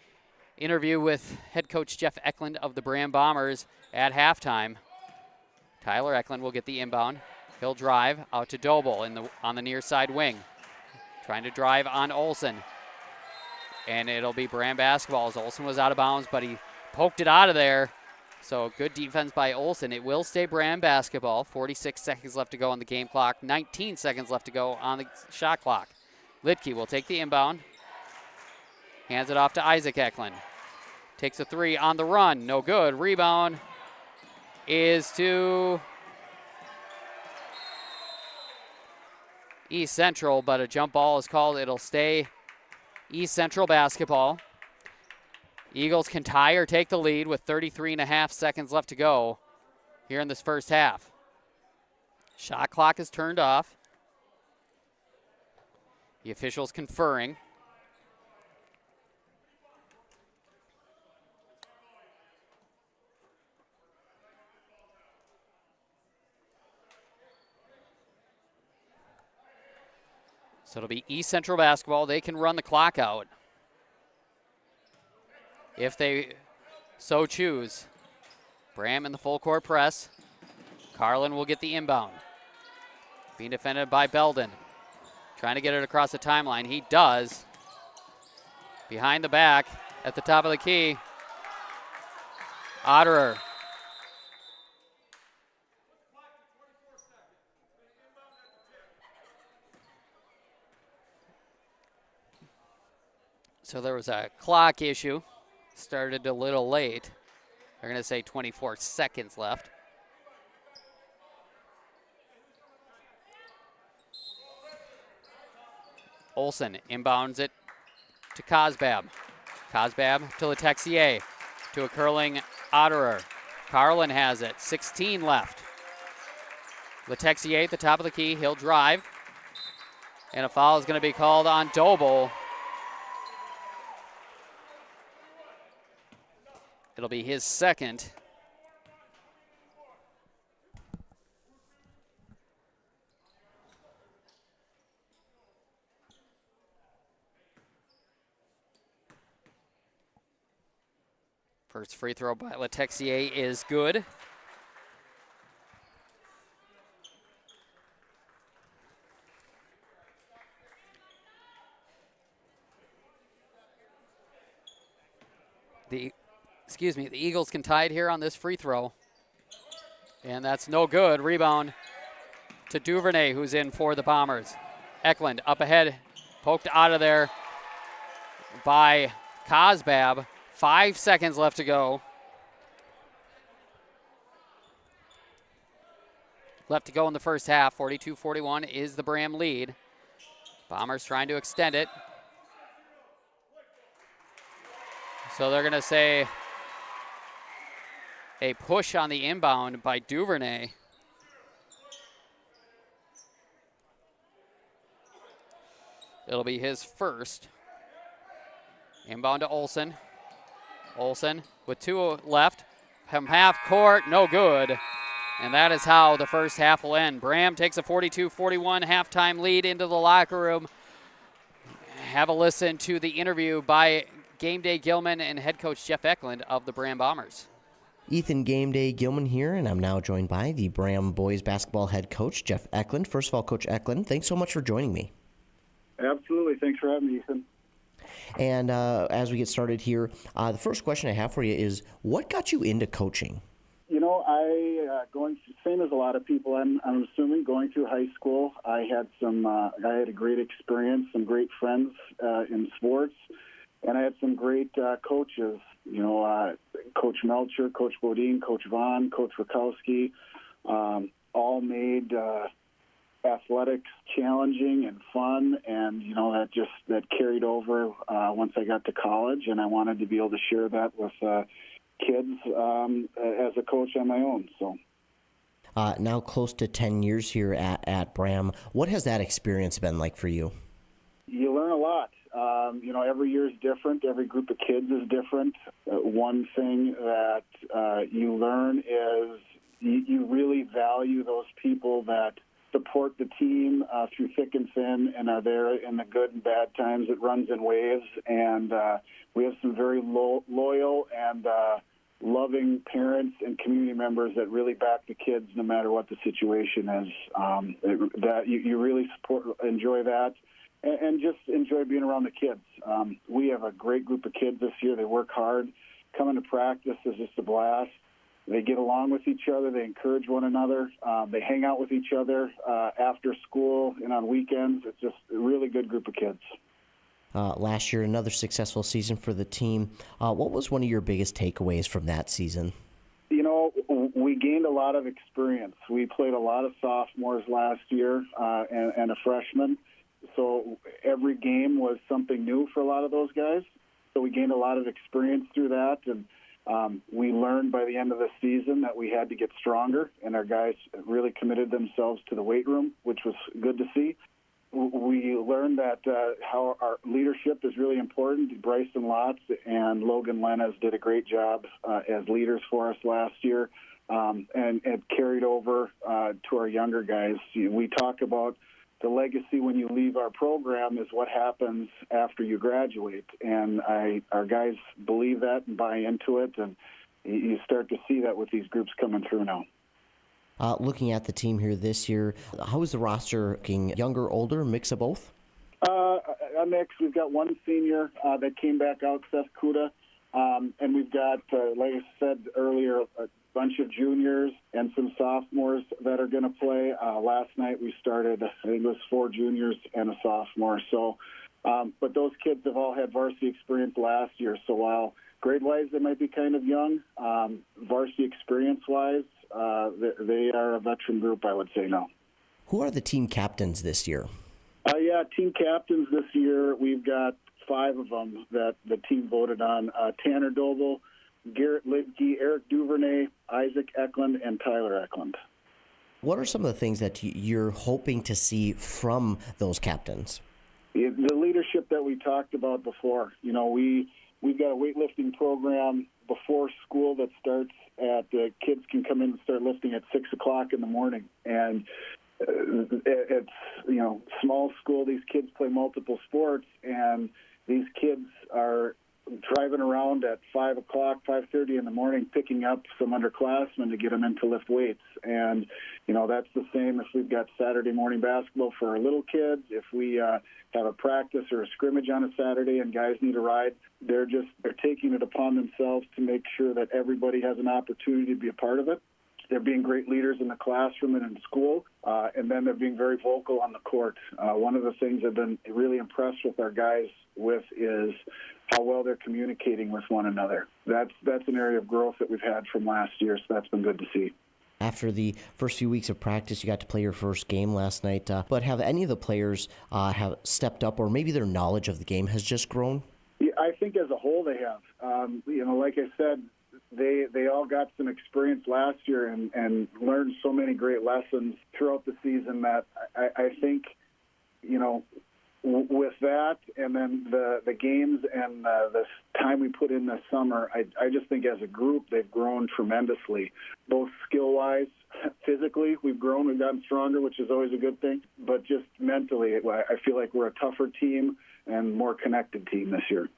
interview with head coach Jeff Eklund of the Braham Bombers at halftime. Tyler Eklund will get the inbound. He'll drive out to Doble on the near side wing. Trying to drive on Olsen. And it'll be Braham basketball as Olsen was out of bounds, but he poked it out of there. So good defense by Olsen. It will stay Braham basketball. 46 seconds left to go on the game clock. 19 seconds left to go on the shot clock. Litke will take the inbound. Hands it off to Isaac Eklund. Takes a 3 on the run. No good. Rebound is to East Central, but a jump ball is called. It'll stay East Central basketball. Eagles can tie or take the lead with 33.5 seconds left to go here in this first half. Shot clock is turned off. The officials conferring. So it'll be East Central basketball. They can run the clock out if they so choose. Braham in the full court press. Carlin will get the inbound. Being defended by Belden. Trying to get it across the timeline. He does. Behind the back at the top of the key. Otterer. So there was a clock issue. Started a little late. They're going to say 24 seconds left. Olsen inbounds it to Cosbab. Cosbab to Letexier. To a curling Otterer. Carlin has it. 16 left. Letexier at the top of the key. He'll drive. And a foul is going to be called on Doble. It'll be his second. First free throw by Letexier is good. The Eagles can tie it here on this free throw. And that's no good. Rebound to Duvernay, who's in for the Bombers. Eklund up ahead, poked out of there by Cosbab. 5 seconds left to go. Left to go in the first half. 42-41 is the Braham lead. Bombers trying to extend it. So they're going to say a push on the inbound by Duvernay. It'll be his first. Inbound to Olsen. Olsen with 2 left from half court, no good. And that is how the first half will end. Braham takes a 42-41 halftime lead into the locker room. Have a listen to the interview by Game Day Gilman and head coach Jeff Eklund of the Braham Bombers.
Ethan Game Day Gilman here, and I'm now joined by the Braham boys basketball head coach Jeff Eklund. First of all, Coach Eklund, thanks so much for joining me.
Absolutely. Thanks for having me, Ethan.
And as we get started here, the first question I have for you is, what got you into coaching?
Same as a lot of people, I'm assuming, going through high school, I had a great experience, some great friends in sports, and I had some great coaches, Coach Melcher, Coach Bodine, Coach Vaughn, Coach Rakowski, all made athletics challenging and fun, and that carried over once I got to college, and I wanted to be able to share that with kids as a coach on my own. So
now close to 10 years here at Braham. What has that experience been like for you?
You learn a lot. Every year is different. Every group of kids is different. One thing that you learn is you really value those people that support the team through thick and thin and are there in the good and bad times. It runs in waves, and we have some very loyal and loving parents and community members that really back the kids no matter what the situation is. That you really enjoy that, and just enjoy being around the kids. We have a great group of kids this year. They work hard. Coming to practice is just a blast. They get along with each other. They encourage one another. They hang out with each other after school and on weekends. It's just a really good group of kids.
Last year, another successful season for the team. What was one of your biggest takeaways from that season?
We gained a lot of experience. We played a lot of sophomores last year and a freshman. So every game was something new for a lot of those guys. So we gained a lot of experience through that, and we learned by the end of the season that we had to get stronger, and our guys really committed themselves to the weight room, which was good to see. We learned that how our leadership is really important. Bryson Lotz and Logan Lenez did a great job as leaders for us last year, and it carried over to our younger guys. We talk about the legacy when you leave our program is what happens after you graduate, and our guys believe that and buy into it, and you start to see that with these groups coming through now.
Looking at the team here this year, how is the roster looking? Younger, older, mix of both?
A mix. We've got one senior that came back out, Seth Kuda, and we've got, like I said earlier, a bunch of juniors and some sophomores that are going to play. Last night we started, I think it was 4 juniors and a sophomore. So, but those kids have all had varsity experience last year. So while grade-wise they might be kind of young, varsity experience-wise, they are a veteran group, I would say now.
Who are the team captains this year?
Team captains this year, we've got 5 of them that the team voted on. Tanner Doble, Garrett Lidke, Eric Duvernay, Isaac Eklund, and Tyler Eklund.
What are some of the things that you're hoping to see from those captains?
The leadership that we talked about before. We've got a weightlifting program before school that starts at kids can come in and start lifting at 6 o'clock in the morning, and it's small school. These kids play multiple sports, and these kids are driving around at 5 o'clock, 5:30 in the morning, picking up some underclassmen to get them in to lift weights. And that's the same if we've got Saturday morning basketball for our little kids. If we have a practice or a scrimmage on a Saturday and guys need a ride, they're taking it upon themselves to make sure that everybody has an opportunity to be a part of it. They're being great leaders in the classroom and in school, and then they're being very vocal on the court. One of the things I've been really impressed with our guys with is how well they're communicating with one another. That's an area of growth that we've had from last year, so that's been good to see.
After the first few weeks of practice, you got to play your first game last night, but have any of the players have stepped up, or maybe their knowledge of the game has just grown?
Yeah, I think as a whole they have. Like I said, they all got some experience last year and learned so many great lessons throughout the season that I think, with that and then the games and the time we put in this summer, I just think as a group they've grown tremendously, both skill-wise, physically we've grown, we've gotten stronger, which is always a good thing, but just mentally I feel like we're a tougher team and more connected team this year.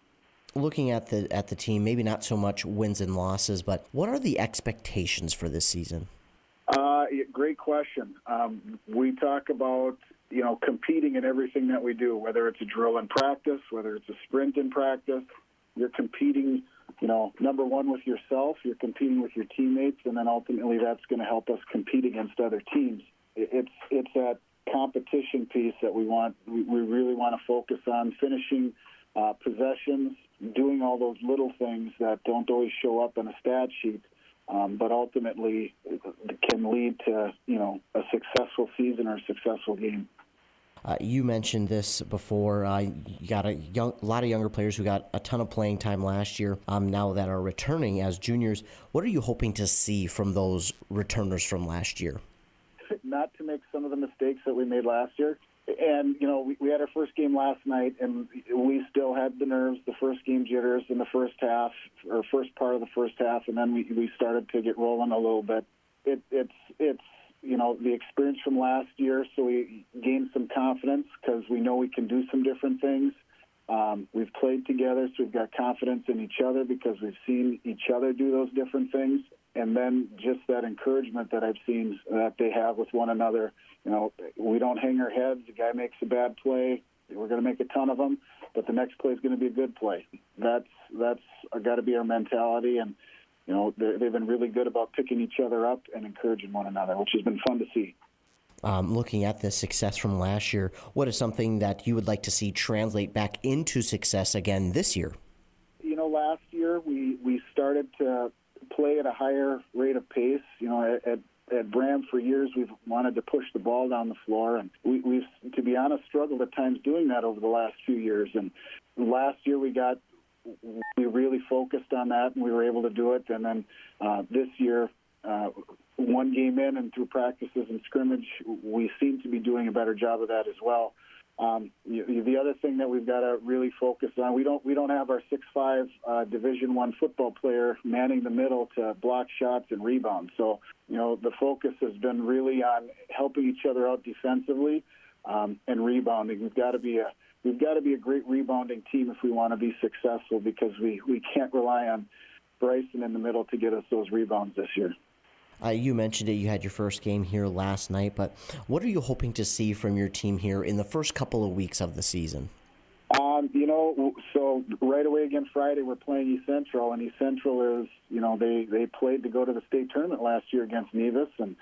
Looking at the team, maybe not so much wins and losses, but what are the expectations for this season?
Great question. We talk about competing in everything that we do, whether it's a drill in practice, whether it's a sprint in practice. You're competing, number one with yourself, you're competing with your teammates, and then ultimately that's going to help us compete against other teams. It's that competition piece that we really want to focus on, finishing possessions, doing all those little things that don't always show up in a stat sheet, but ultimately can lead to, a successful season or a successful game.
You mentioned this before. You got a lot of younger players who got a ton of playing time last year now that are returning as juniors. What are you hoping to see from those returners from last year?
Not to make some of the mistakes that we made last year. And, we had our first game last night, and we still had the nerves, the first game jitters in the first half, or first part of the first half, and then we started to get rolling a little bit. It's the experience from last year, so we gained some confidence because we know we can do some different things. We've played together, so we've got confidence in each other because we've seen each other do those different things. And then just that encouragement that I've seen that they have with one another. We don't hang our heads. The guy makes a bad play, we're going to make a ton of them, but the next play is going to be a good play. That's got to be our mentality, and they've been really good about picking each other up and encouraging one another, which has been fun to see.
Looking at the success from last year, what is something that you would like to see translate back into success again this year?
Last year we started to play at a higher rate of pace. At Braham for years we've wanted to push the ball down the floor, and we've, to be honest, struggled at times doing that over the last few years. And last year we really focused on that, and we were able to do it. And then this year, one game in and through practices and scrimmage, we seem to be doing a better job of that as well. The other thing that we've got to really focus on, we don't have our 6'5" Division I football player manning the middle to block shots and rebound. So, the focus has been really on helping each other out defensively and rebounding. We've got to be a great rebounding team if we want to be successful, because we can't rely on Bryson in the middle to get us those rebounds this year.
You mentioned it. You had your first game here last night, but what are you hoping to see from your team here in the first couple of weeks of the season?
So right away again Friday we're playing East Central, and East Central is, they played to go to the state tournament last year against Nevis, and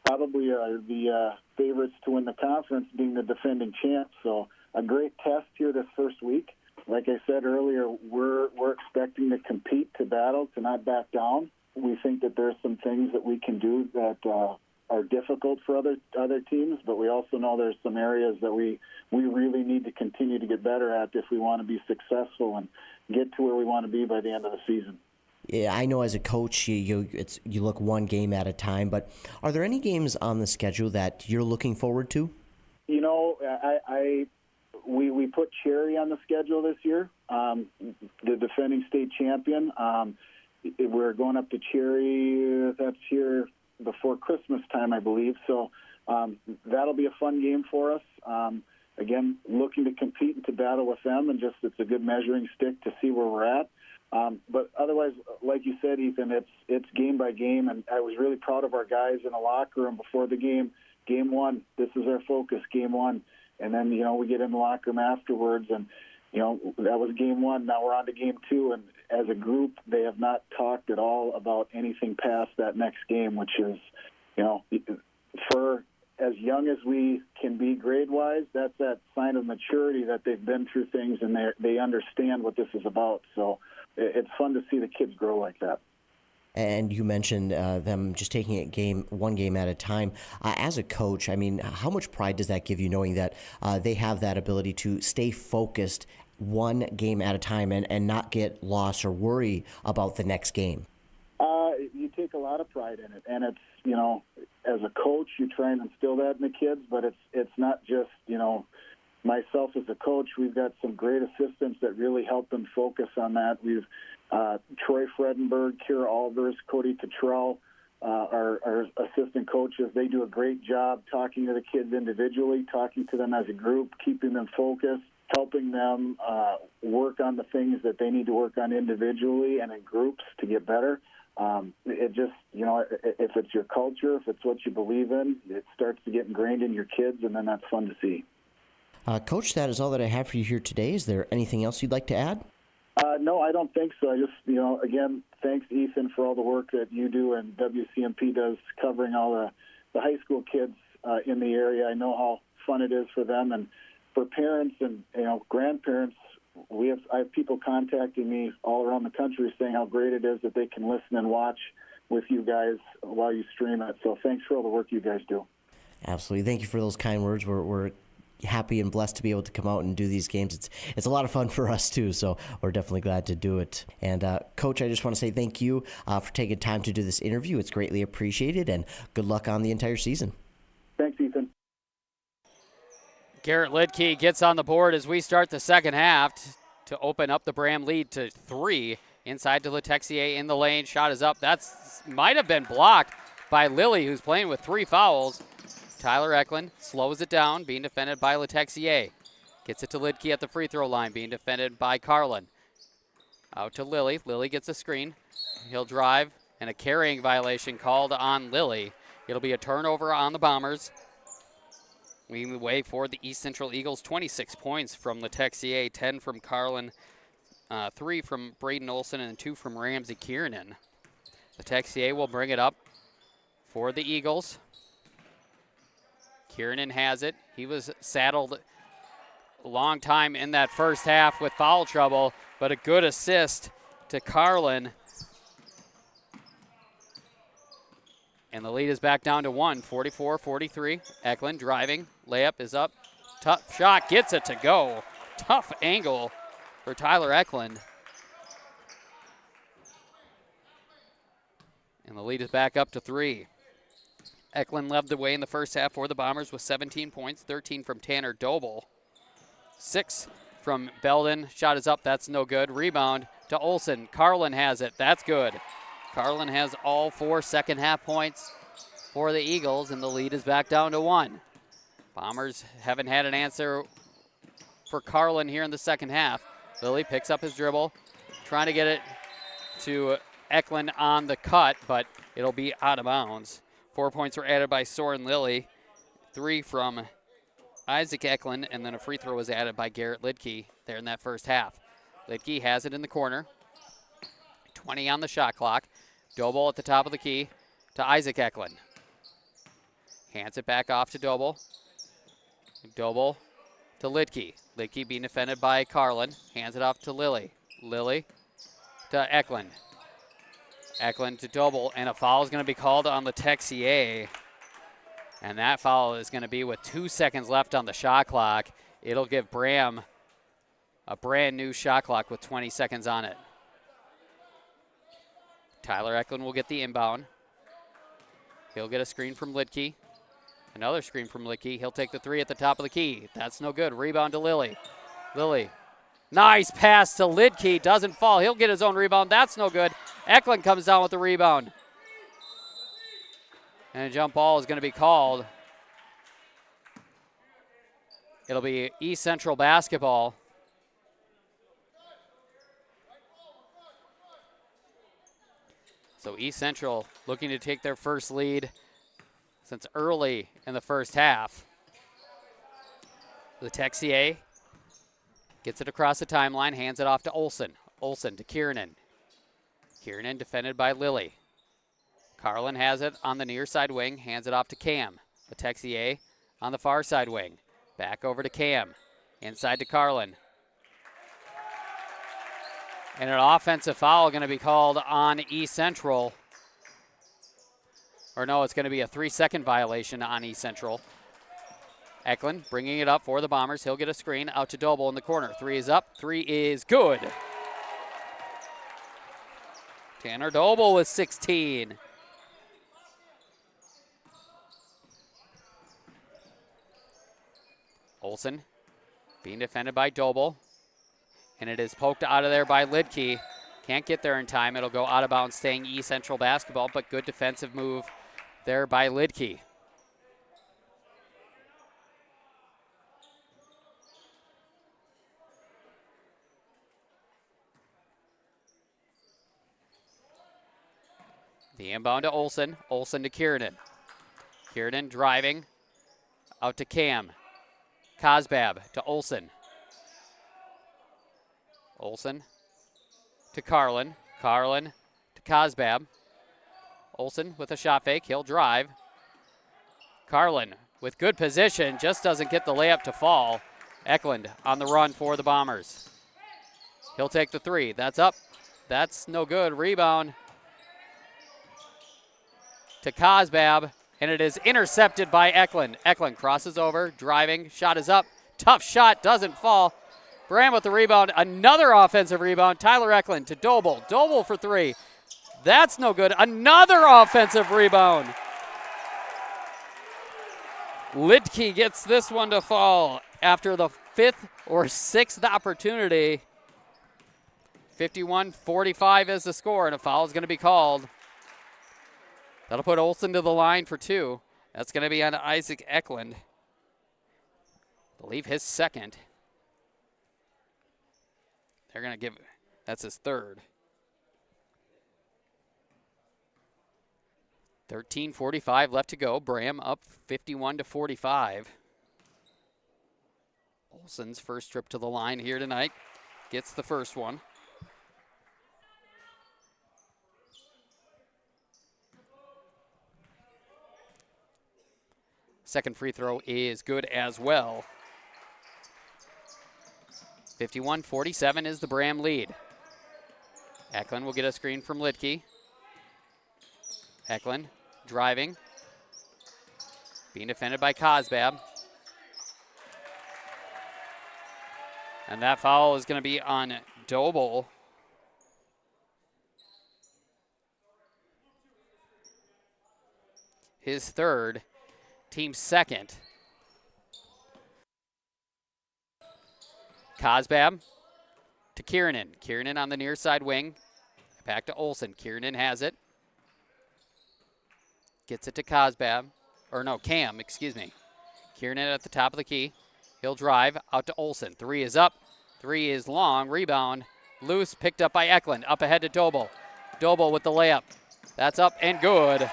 probably are the favorites to win the conference, being the defending champs. So a great test here this first week. Like I said earlier, we're expecting to compete, to battle, to not back down. We think that there's some things that we can do that are difficult for other teams, but we also know there's some areas that we really need to continue to get better at if we want to be successful and get to where we want to be by the end of the season.
Yeah, I know as a coach you look one game at a time, but are there any games on the schedule that you're looking forward to? We put Cherry on the schedule this year, the defending state champion. We're going up to Cherry, that's here before Christmas time, I believe. So that'll be a fun game for us. Again, looking to compete and to battle with them, and just it's a good measuring stick to see where we're at. But otherwise, like you said, Ethan, it's game by game, and I was really proud of our guys in the locker room before the game. Game one, this is our focus, game one. And then, we get in the locker room afterwards, and, that was game one. Now we're on to game two, and as a group, they have not talked at all about anything past that next game, which is, for as young as we can be grade-wise, that's that sign of maturity that they've been through things and they understand what this is about. So it's fun to see the kids grow like that. And you mentioned them just taking it one game at a time. As a coach, how much pride does that give you, knowing that they have that ability to stay focused one game at a time and not get lost or worry about the next game?
You take a lot of pride in it, and it's, as a coach, you try and instill that in the kids, but it's not just, myself as a coach. We've got some great assistants that really help them focus on that. We've Troy Fredenberg, Kira Albers, Cody Cottrell, our assistant coaches. They do a great job talking to the kids individually, talking to them as a group, keeping them focused, helping them work on the things that they need to work on individually and in groups to get better. It just, if it's your culture, if it's what you believe in, it starts to get ingrained in your kids, and then that's fun to see.
Coach, that is all that I have for you here today. Is there anything else you'd like to add?
No, I don't think so. I just, again, thanks, Ethan, for all the work that you do and WCMP does covering all the high school kids in the area. I know how fun it is for them, and for parents and grandparents. I have people contacting me all around the country saying how great it is that they can listen and watch with you guys while you stream it. So thanks for all the work you guys do.
Absolutely. Thank you for those kind words. We're happy and blessed to be able to come out and do these games. It's a lot of fun for us too, so we're definitely glad to do it. And Coach, I just want to say thank you for taking time to do this interview. It's greatly appreciated, and good luck on the entire season.
Thanks, Ethan.
Garrett Lidke gets on the board as we start the second half to open up the Braham lead to 3. Inside to Letexier in the lane. Shot is up. That's might have been blocked by Lilly, who's playing with 3 fouls. Tyler Eklund slows it down, being defended by Letexier. Gets it to Lidke at the free throw line, being defended by Carlin. Out to Lilly. Lilly gets a screen. He'll drive, and a carrying violation called on Lilly. It'll be a turnover on the Bombers. Leading the way for the East Central Eagles, 26 points from Letexier, 10 from Carlin, 3 from Braden Olson, and 2 from Ramsey Kiernan. Letexier will bring it up for the Eagles. Kiernan has it. He was saddled a long time in that first half with foul trouble, but a good assist to Carlin. And the lead is back down to 1, 44-43. Eklund driving, layup is up. Tough shot, gets it to go. Tough angle for Tyler Eklund. And the lead is back up to 3. Eklund led the way in the first half for the Bombers with 17 points, 13 from Tanner Doble. 6 from Belden. Shot is up, that's no good. Rebound to Olson. Carlin has it, that's good. Carlin has all 4 second half points for the Eagles, and the lead is back down to 1. Bombers haven't had an answer for Carlin here in the second half. Lilly picks up his dribble, trying to get it to Eklund on the cut, but it'll be out of bounds. 4 points were added by Soren Lilly, 3 from Isaac Eklund, and then a free throw was added by Garrett Lidke there in that first half. Lidke has it in the corner. 20 on the shot clock. Doble at the top of the key to Isaac Eklund. Hands it back off to Doble. Doble to Lidke. Lidke being defended by Carlin. Hands it off to Lilly. Lilly to Eklund. Eklund to Doble, and a foul is going to be called on Letexier. And that foul is going to be with 2 seconds left on the shot clock. It'll give Braham a brand new shot clock with 20 seconds on it. Tyler Eklund will get the inbound. He'll get a screen from Lidke. Another screen from Lidke. He'll take the 3 at the top of the key. That's no good. Rebound to Lilly. Lilly. Nice pass to Lidke. Doesn't fall. He'll get his own rebound. That's no good. Eklund comes down with the rebound. And a jump ball is going to be called. It'll be East Central basketball. So East Central looking to take their first lead since early in the first half. Letexier gets it across the timeline, hands it off to Olson. Olson to Kiernan. Kiernan defended by Lilly. Carlin has it on the near side wing, hands it off to Cam. Letexier on the far side wing. Back over to Cam. Inside to Carlin. And an offensive foul going to be called on East Central. Or no, it's going to be a 3-second violation on East Central. Eklund bringing it up for the Bombers. He'll get a screen out to Doble in the corner. 3 is up. 3 is good. Tanner Doble with 16. Olson being defended by Doble. And it is poked out of there by Lidke. Can't get there in time. It'll go out of bounds, staying East Central basketball, but good defensive move there by Lidke. The inbound to Olsen. Olsen to Kiernan. Kiernan driving out to Cam. Cosbab to Olsen. Olsen to Carlin. Carlin to Cosbab. Olsen with a shot fake. He'll drive. Carlin with good position. Just doesn't get the layup to fall. Eklund on the run for the Bombers. He'll take the three. That's up. That's no good. Rebound to Cosbab. And it is intercepted by Eklund. Eklund crosses over, driving. Shot is up. Tough shot. Doesn't fall. Braham with the rebound. Another offensive rebound. Tyler Eklund to Doble. Doble for three. That's no good. Another offensive rebound. Lidke gets this one to fall after the 5th or 6th opportunity. 51-45 is the score, and a foul is going to be called. That'll put Olsen to the line for 2. That's going to be on Isaac Eklund. I believe his second. They're going to give, that's his third. 13:45 left to go. Braham up 51-45. Olsen's first trip to the line here tonight. Gets the first one. Second free throw is good as well. 51-47 is the Braham lead. Eklund will get a screen from Lidke. Eklund driving. Being defended by Cosbab. And that foul is going to be on Doble. His third, team's second. Cosbab to Kiernan. Kiernan on the near side wing. Back to Olsen. Kiernan has it. Gets it to Cosbab. Or no, Cam, excuse me. Kiernan at the top of the key. He'll drive out to Olsen. 3 is up. 3 is long. Rebound. Loose. Picked up by Eklund. Up ahead to Doble. Doble with the layup. That's up and good.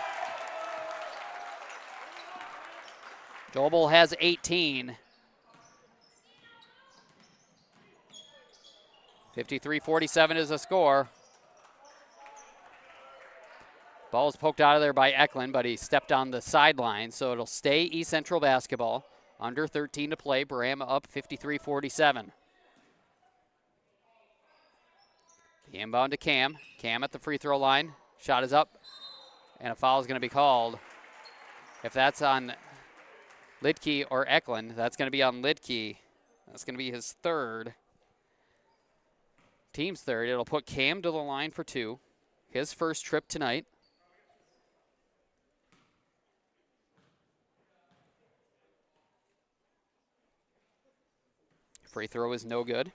Doble has 18. 53-47 is the score. Ball is poked out of there by Eklund, but he stepped on the sideline, so it'll stay East Central basketball. Under 13 to play. Braham up 53-47. The inbound to Cam. Cam at the free throw line. Shot is up, and a foul is going to be called. If that's on Lidke or Eklund, that's going to be on Lidke. That's going to be his third. Team's third. It'll put Cam to the line for 2. His first trip tonight. Free throw is no good.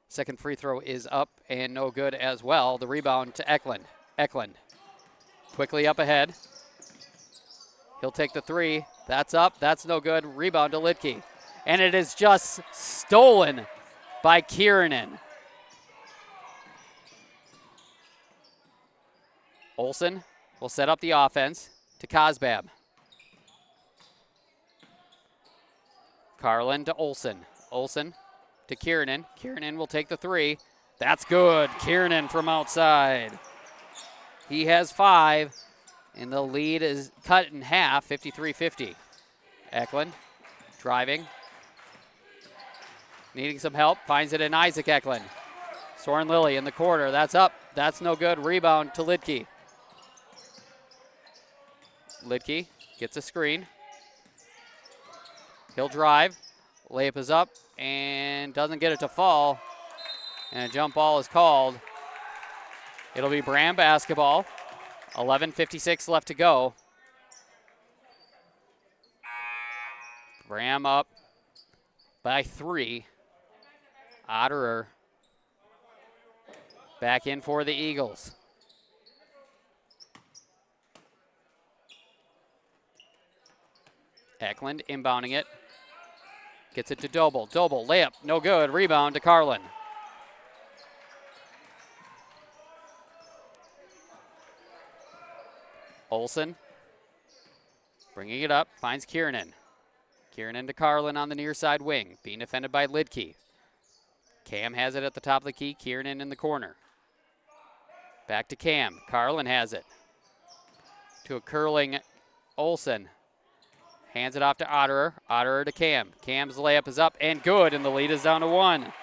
Second free throw is up and no good as well. The rebound to Eklund. Eklund quickly up ahead. He'll take the 3. That's up. That's no good. Rebound to Lidke. And it is just stolen by Kiernan. Olsen will set up the offense to Cosbab. Carlin to Olsen. Olsen to Kiernan. Kiernan will take the 3. That's good. Kiernan from outside. He has 5, and the lead is cut in half, 53-50. Eklund driving. Needing some help. Finds it in Isaac Eklund. Soren Lilly in the corner. That's up. That's no good. Rebound to Lidke. Lidke gets a screen. He'll drive. Layup is up and doesn't get it to fall. And a jump ball is called. It'll be Braham basketball. 11:56 left to go. Braham up by 3. Otterer back in for the Eagles. Eklund inbounding it. Gets it to Doble. Doble, layup, no good. Rebound to Carlin. Olsen bringing it up, finds Kiernan. Kiernan to Carlin on the near side wing, being defended by Lidke. Cam has it at the top of the key, Kiernan in the corner. Back to Cam, Carlin has it. To a curling Olsen. Hands it off to Otterer. Otterer to Cam. Cam's layup is up and good, and the lead is down to 1.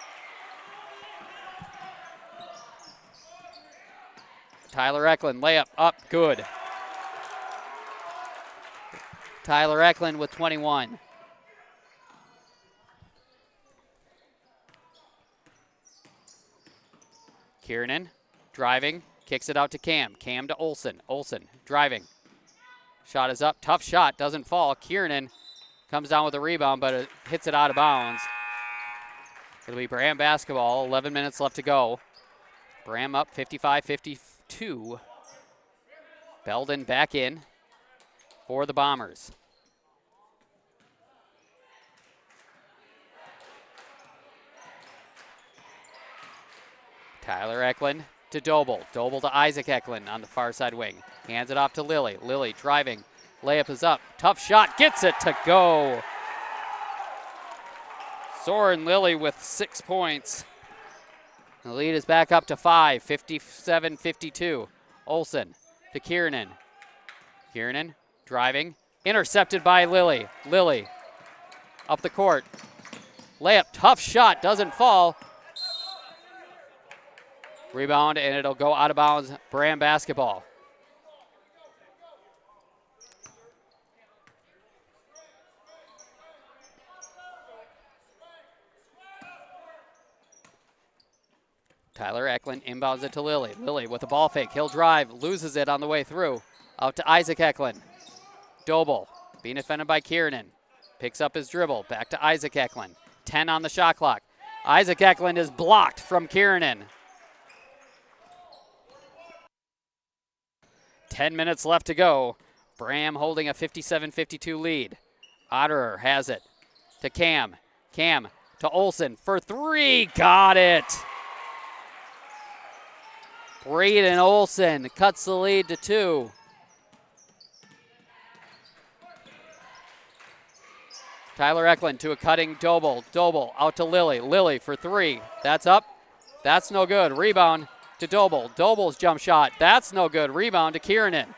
Tyler Eklund, layup up, good. Tyler Eklund with 21. Kiernan driving, kicks it out to Cam. Cam to Olsen. Olsen driving. Shot is up, tough shot, doesn't fall. Kiernan comes down with a rebound, but it hits it out of bounds. It'll be Braham basketball, 11 minutes left to go. Braham up 55-52. Belden back in for the Bombers. Tyler Eklund to Doble. Doble to Isaac Eklund on the far side wing. Hands it off to Lilly. Lilly driving. Layup is up. Tough shot. Gets it to go. Soren Lilly with 6 points. The lead is back up to 5. 57-52. Olsen to Kiernan. Kiernan driving. Intercepted by Lilly. Lilly up the court. Layup. Tough shot. Doesn't fall. Rebound, and it'll go out of bounds. Braham basketball. Tyler Eklund inbounds it to Lilly. Lilly with a ball fake. He'll drive, loses it on the way through. Out to Isaac Eklund. Doble being defended by Kiernan. Picks up his dribble. Back to Isaac Eklund. 10 on the shot clock. Isaac Eklund is blocked from Kiernan. 10 minutes left to go. Braham holding a 57-52 lead. Otterer has it to Cam. Cam to Olsen for 3. Got it. Braden Olsen cuts the lead to 2. Tyler Eklund to a cutting Doble. Doble out to Lilly. Lilly for 3. That's up. That's no good. Rebound to Doble. Doble's jump shot. That's no good. Rebound to Kiernan.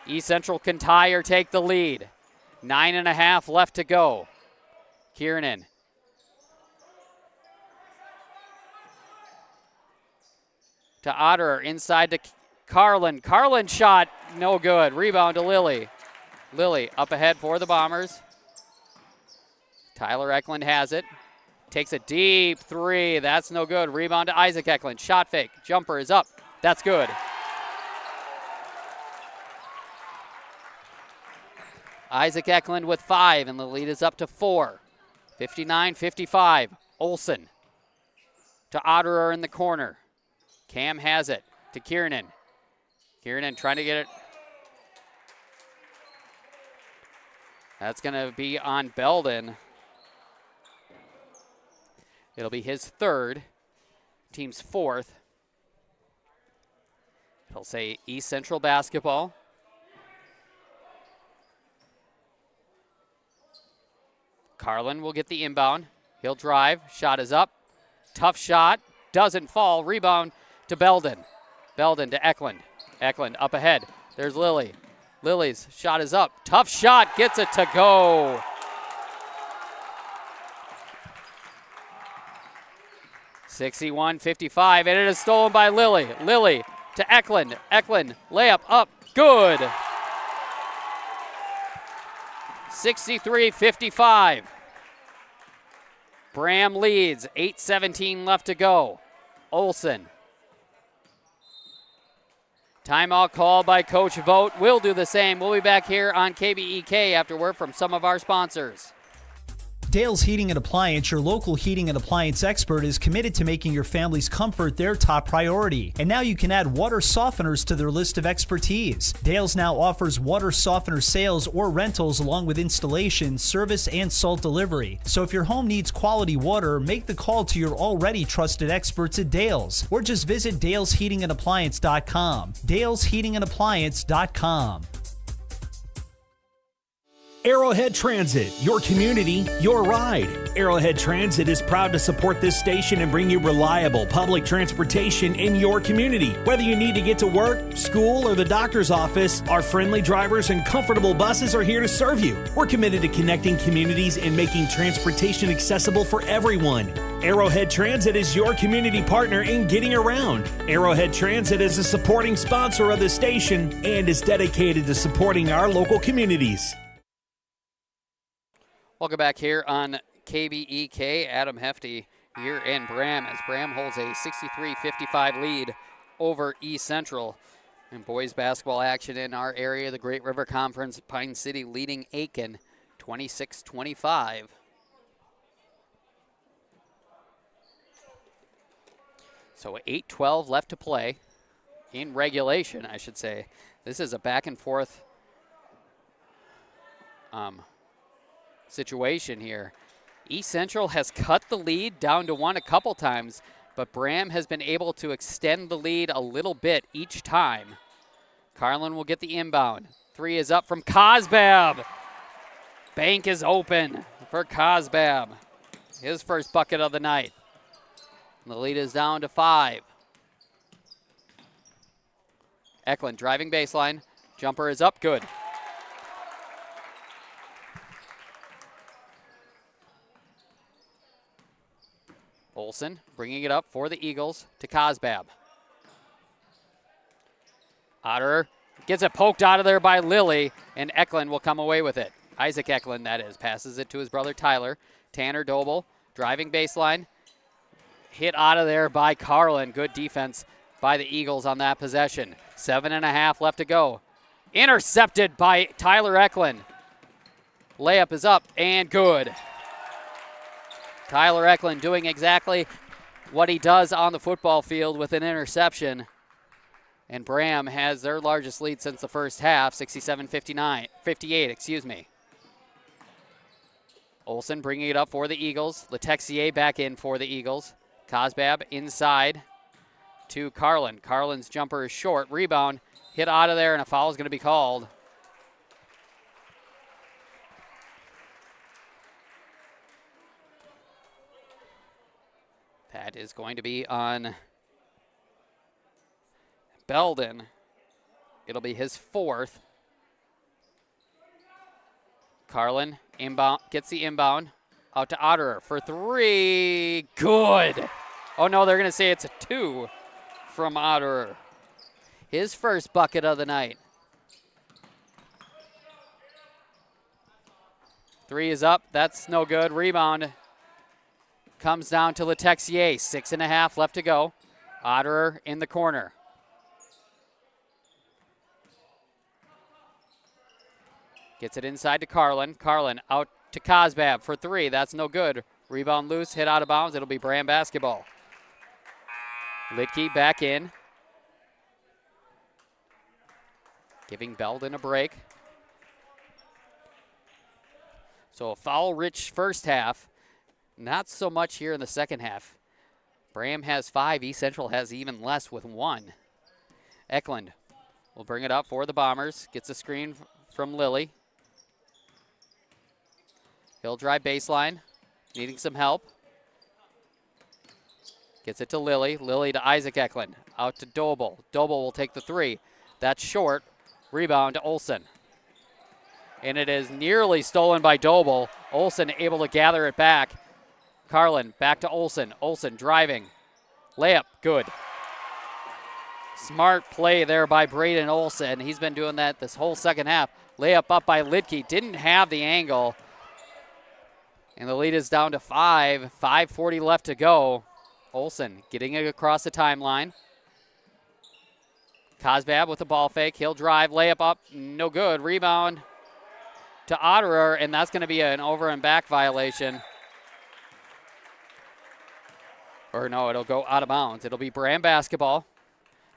East Central can tie or take the lead. 9.5 left to go. Kiernan. To Otterer. Inside to Carlin. Carlin shot. No good. Rebound to Lilly. Lilly up ahead for the Bombers. Tyler Eklund has it. Takes a deep 3. That's no good. Rebound to Isaac Eklund. Shot fake. Jumper is up. That's good. Isaac Eklund with 5, and the lead is up to 4. 59-55. Olsen to Otterer in the corner. Cam has it to Kiernan. Kiernan trying to get it. That's going to be on Belden. It'll be his 3rd, team's 4th. It'll say East Central basketball. Carlin will get the inbound. He'll drive. Shot is up. Tough shot. Doesn't fall. Rebound to Belden. Belden to Eklund. Eklund up ahead. There's Lilly. Lilly's shot is up. Tough shot. Gets it to go. (61-55), and it is stolen by Lilly. Lilly to Eklund. Eklund, layup up, good. 63-55. Braham leads, 8:17 left to go. Olsen. Timeout call by Coach Vogt. We'll do the same. We'll be back here on KBEK after word from some of our sponsors.
Dale's Heating and Appliance, your local heating and appliance expert, is committed to making your family's comfort their top priority. And now you can add water softeners to their list of expertise. Dale's now offers water softener sales or rentals along with installation, service, and salt delivery. So if your home needs quality water, make the call to your already trusted experts at Dale's, or just visit dalesheatingandappliance.com. dalesheatingandappliance.com.
Arrowhead Transit, your community, your ride. Arrowhead Transit is proud to support this station and bring you reliable public transportation in your community. Whether you need to get to work, school, or the doctor's office, our friendly drivers and comfortable buses are here to serve you. We're committed to connecting communities and making transportation accessible for everyone. Arrowhead Transit is your community partner in getting around. Arrowhead Transit is a supporting sponsor of the station and is dedicated to supporting our local communities.
Welcome back here on KBEK. Adam Hefty here in Braham as Braham holds a 63-55 lead over East Central. And boys basketball action in our area, the Great River Conference, Pine City leading Aiken 26-25. So 8:12 left to play in regulation, I should say. This is a back and forth situation here. East Central has cut the lead down to 1 a couple times, but Braham has been able to extend the lead a little bit each time. Carlin will get the inbound. 3 is up from Cosbab. Bank is open for Cosbab. His first bucket of the night. The lead is down to 5. Eklund driving baseline. Jumper is up, good. Olsen bringing it up for the Eagles to Cosbab. Otterer gets it poked out of there by Lilly, and Eklund will come away with it. Isaac Eklund, that is, passes it to his brother Tyler. Tanner Doble driving baseline. Hit out of there by Carlin. Good defense by the Eagles on that possession. 7.5 left to go. Intercepted by Tyler Eklund. Layup is up and good. Tyler Eklund doing exactly what he does on the football field with an interception. And Braham has their largest lead since the first half, 58. Olsen bringing it up for the Eagles. Letexier back in for the Eagles. Cosbab inside to Carlin. Carlin's jumper is short. Rebound hit out of there, and a foul is going to be called. That is going to be on Belden. It'll be his 4th. Carlin inbound, gets the inbound out to Otterer for 3. Good. Oh no, they're going to say it's a 2 from Otterer. His first bucket of the night. 3 is up. That's no good. Rebound comes down to Letexier. 6.5 left to go. Otterer in the corner. Gets it inside to Carlin. Carlin out to Cosbab for 3. That's no good. Rebound loose, hit out of bounds. It'll be Braham basketball. Litke back in. Giving Belden a break. So a foul-rich first half. Not so much here in the second half. Braham has 5. East Central has even less with 1. Eklund will bring it up for the Bombers. Gets a screen from Lilly. He'll drive baseline. Needing some help. Gets it to Lilly. Lilly to Isaac Eklund. Out to Doble. Doble will take the 3. That's short. Rebound to Olsen. And it is nearly stolen by Doble. Olsen able to gather it back. Carlin back to Olsen. Olsen driving. Layup, good. Smart play there by Braden Olsen. He's been doing that this whole second half. Layup up by Litke. Didn't have the angle. And the lead is down to 5. 5:40 left to go. Olsen getting it across the timeline. Cosbab with the ball fake. He'll drive. Layup up. No good. Rebound to Otterer, and that's going to be an over and back violation. Or no, it'll go out of bounds. It'll be Braham basketball.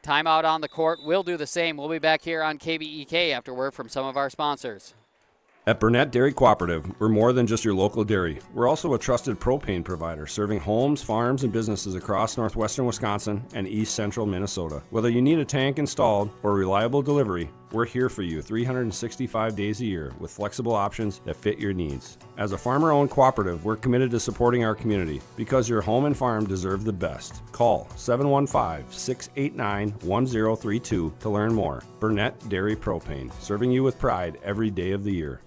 Timeout on the court. We'll do the same. We'll be back here on KBEK after word from some of our sponsors.
At Burnett Dairy Cooperative, we're more than just your local dairy. We're also a trusted propane provider, serving homes, farms, and businesses across northwestern Wisconsin and east central Minnesota. Whether you need a tank installed or reliable delivery, we're here for you 365 days a year with flexible options that fit your needs. As a farmer-owned cooperative, we're committed to supporting our community because your home and farm deserve the best. Call 715-689-1032 to learn more. Burnett Dairy Propane, serving you with pride every day of the year.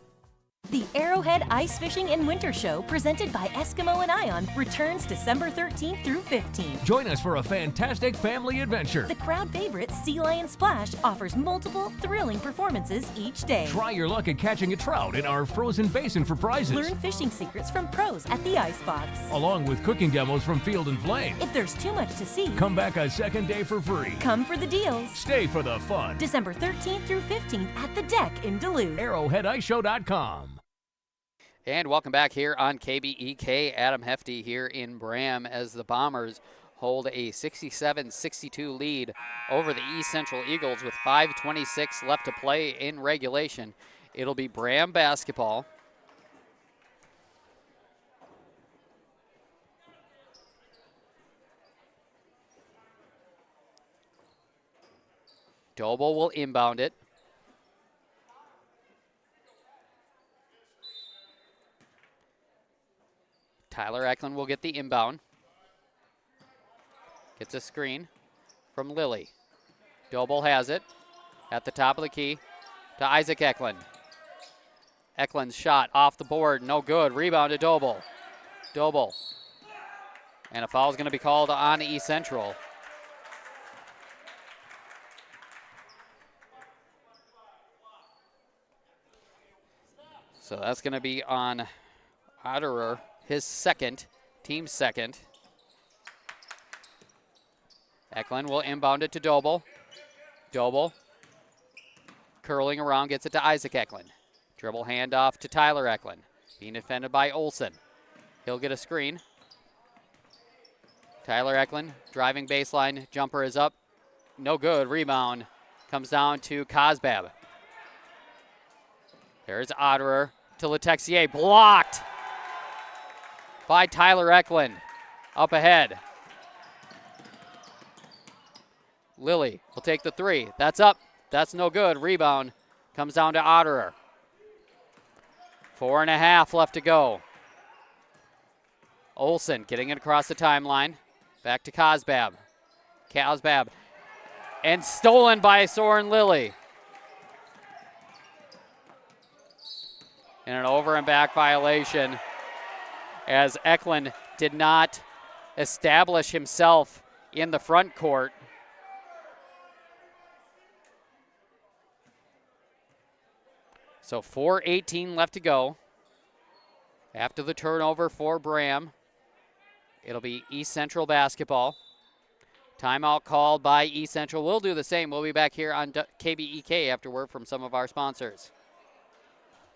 The Arrowhead Ice Fishing and Winter Show, presented by Eskimo and Ion, returns December 13th through 15th.
Join us for a fantastic family adventure.
The crowd favorite Sea Lion Splash offers multiple thrilling performances each day.
Try your luck at catching a trout in our frozen basin for prizes.
Learn fishing secrets from pros at the Icebox,
along with cooking demos from Field and Flame.
If there's too much to see,
come back a second day for free.
Come for the deals.
Stay for the fun.
December 13th through 15th at the Deck in Duluth.
ArrowheadIceShow.com.
And welcome back here on KBEK. Adam Hefty here in Braham as the Bombers hold a 67-62 lead over the East Central Eagles with 5:26 left to play in regulation. It'll be Braham basketball. Doble will inbound it. Tyler Eklund will get the inbound. Gets a screen from Lilly. Doble has it at the top of the key to Isaac Eklund. Eklund's shot off the board, no good. Rebound to Doble. Doble. And a foul is going to be called on East Central. So that's going to be on Otterer. His second, team second. Eklund will inbound it to Doble. Doble curling around, gets it to Isaac Eklund. Dribble handoff to Tyler Eklund. Being defended by Olsen. He'll get a screen. Tyler Eklund driving baseline. Jumper is up. No good. Rebound comes down to Cosbab. There's Otterer to Letexier. Blocked by Tyler Eklund. Up ahead. Lilly will take the three. That's up. That's no good. Rebound comes down to Otterer. 4.5 left to go. Olsen getting it across the timeline. Back to Cosbab. Cosbab. And stolen by Soren Lilly. And an over and back violation, as Eklund did not establish himself in the front court. So 4:18 left to go. After the turnover for Braham, it'll be East Central basketball. Timeout called by East Central. We'll do the same. We'll be back here on KBEK after word from some of our sponsors.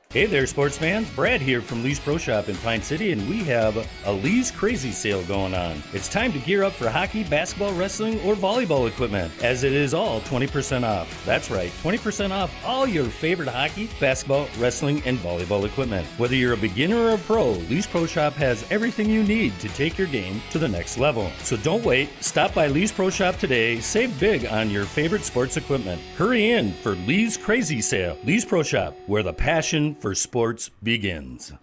Hey there, sports fans. Brad here from Lee's Pro Shop in Pine City, and we have a Lee's Crazy Sale going on. It's time to gear up for hockey, basketball, wrestling, or volleyball equipment, as it is all 20% off. That's right, 20% off all your favorite hockey, basketball, wrestling, and volleyball equipment. Whether you're a beginner or a pro, Lee's Pro Shop has everything you need to take your game to the next level. So don't wait. Stop by Lee's Pro Shop today. Save big on your favorite sports equipment. Hurry in for Lee's Crazy Sale. Lee's Pro Shop, where the passion for sports begins.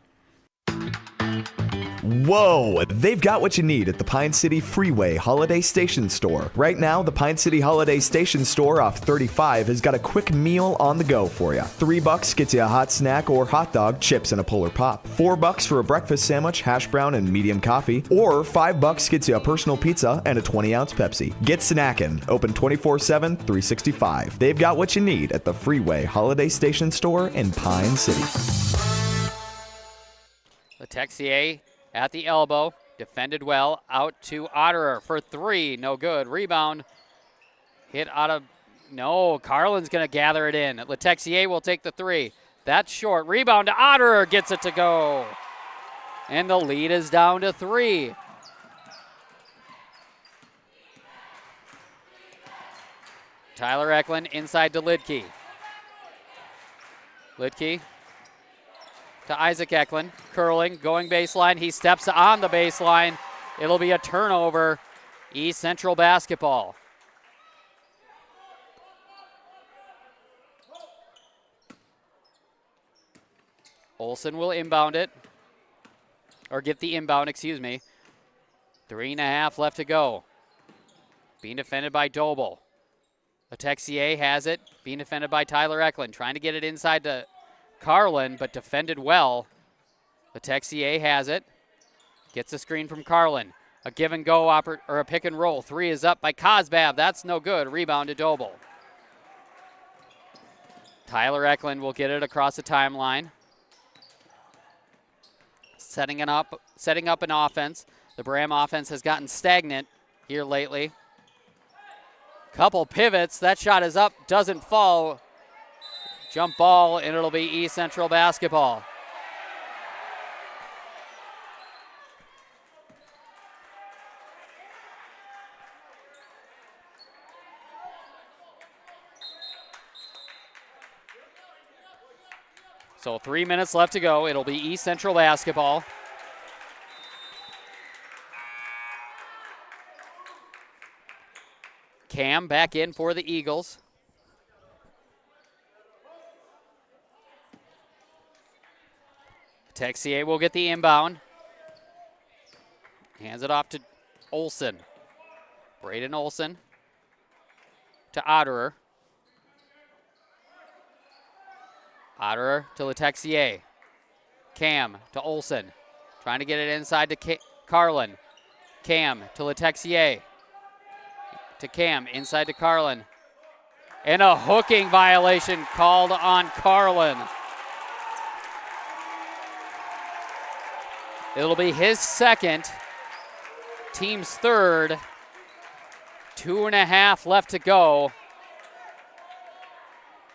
Whoa! They've got what you need at the Pine City Freeway Holiday Station Store. Right now, the Pine City Holiday Station Store off 35 has got a quick meal on the go for you. $3 gets you a hot snack or hot dog, chips, and a Polar Pop. $4 for a breakfast sandwich, hash brown, and medium coffee. Or $5 gets you a personal pizza and a 20-ounce Pepsi. Get snacking. Open 24/7, 365. They've got what you need at the Freeway Holiday Station Store in Pine City.
Letexier at the elbow, defended well, out to Otterer for three, no good. Rebound, hit out of, no, Carlin's going to gather it in. Letexier will take the three. That's short. Rebound to Otterer, gets it to go. And the lead is down to 3. Tyler Eklund inside to Lidke. Lidke to Isaac Eklund. Curling, going baseline. He steps on the baseline. It'll be a turnover. East Central basketball. Olsen will inbound it. Or get the inbound, excuse me. 3.5 left to go. Being defended by Doble. Letexier has it. Being defended by Tyler Eklund. Trying to get it inside to Carlin, but defended well. Letexier has it. Gets a screen from Carlin. A give and go or a pick and roll. 3 is up by Kozbab. That's no good. Rebound to Doble. Tyler Eklund will get it across the timeline. Setting up an offense. The Braham offense has gotten stagnant here lately. Couple pivots. That shot is up, doesn't fall. Jump ball, and it'll be East Central basketball. So 3 minutes left to go. It'll be East Central basketball. Cam back in for the Eagles. Texier will get the inbound. Hands it off to Olsen. Braden Olsen to Otterer. Otterer to Letexier. Cam to Olsen. Trying to get it inside to Carlin. Cam to Letexier. To Cam, inside to Carlin. And a hooking violation called on Carlin. It'll be his second, team's third. 2.5 left to go.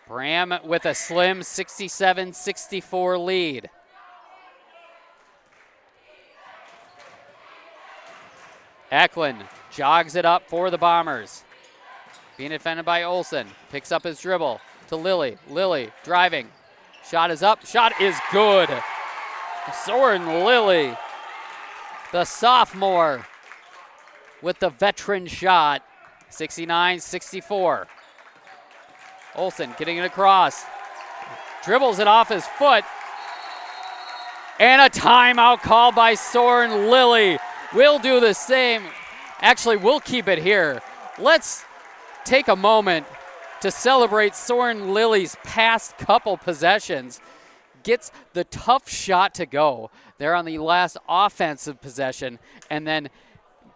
Braham with a slim 67-64 lead. Eklund jogs it up for the Bombers. Being defended by Olsen. Picks up his dribble to Lilly. Lilly driving. Shot is up. Shot is good. Soren Lilly, the sophomore, with the veteran shot. 69-64. Olsen getting it across. Dribbles it off his foot. And a timeout called by Soren Lilly. We'll do the same. Actually, we'll keep it here. Let's take a moment to celebrate Soren Lilly's past couple possessions. Gets the tough shot to go there on the last offensive possession, and then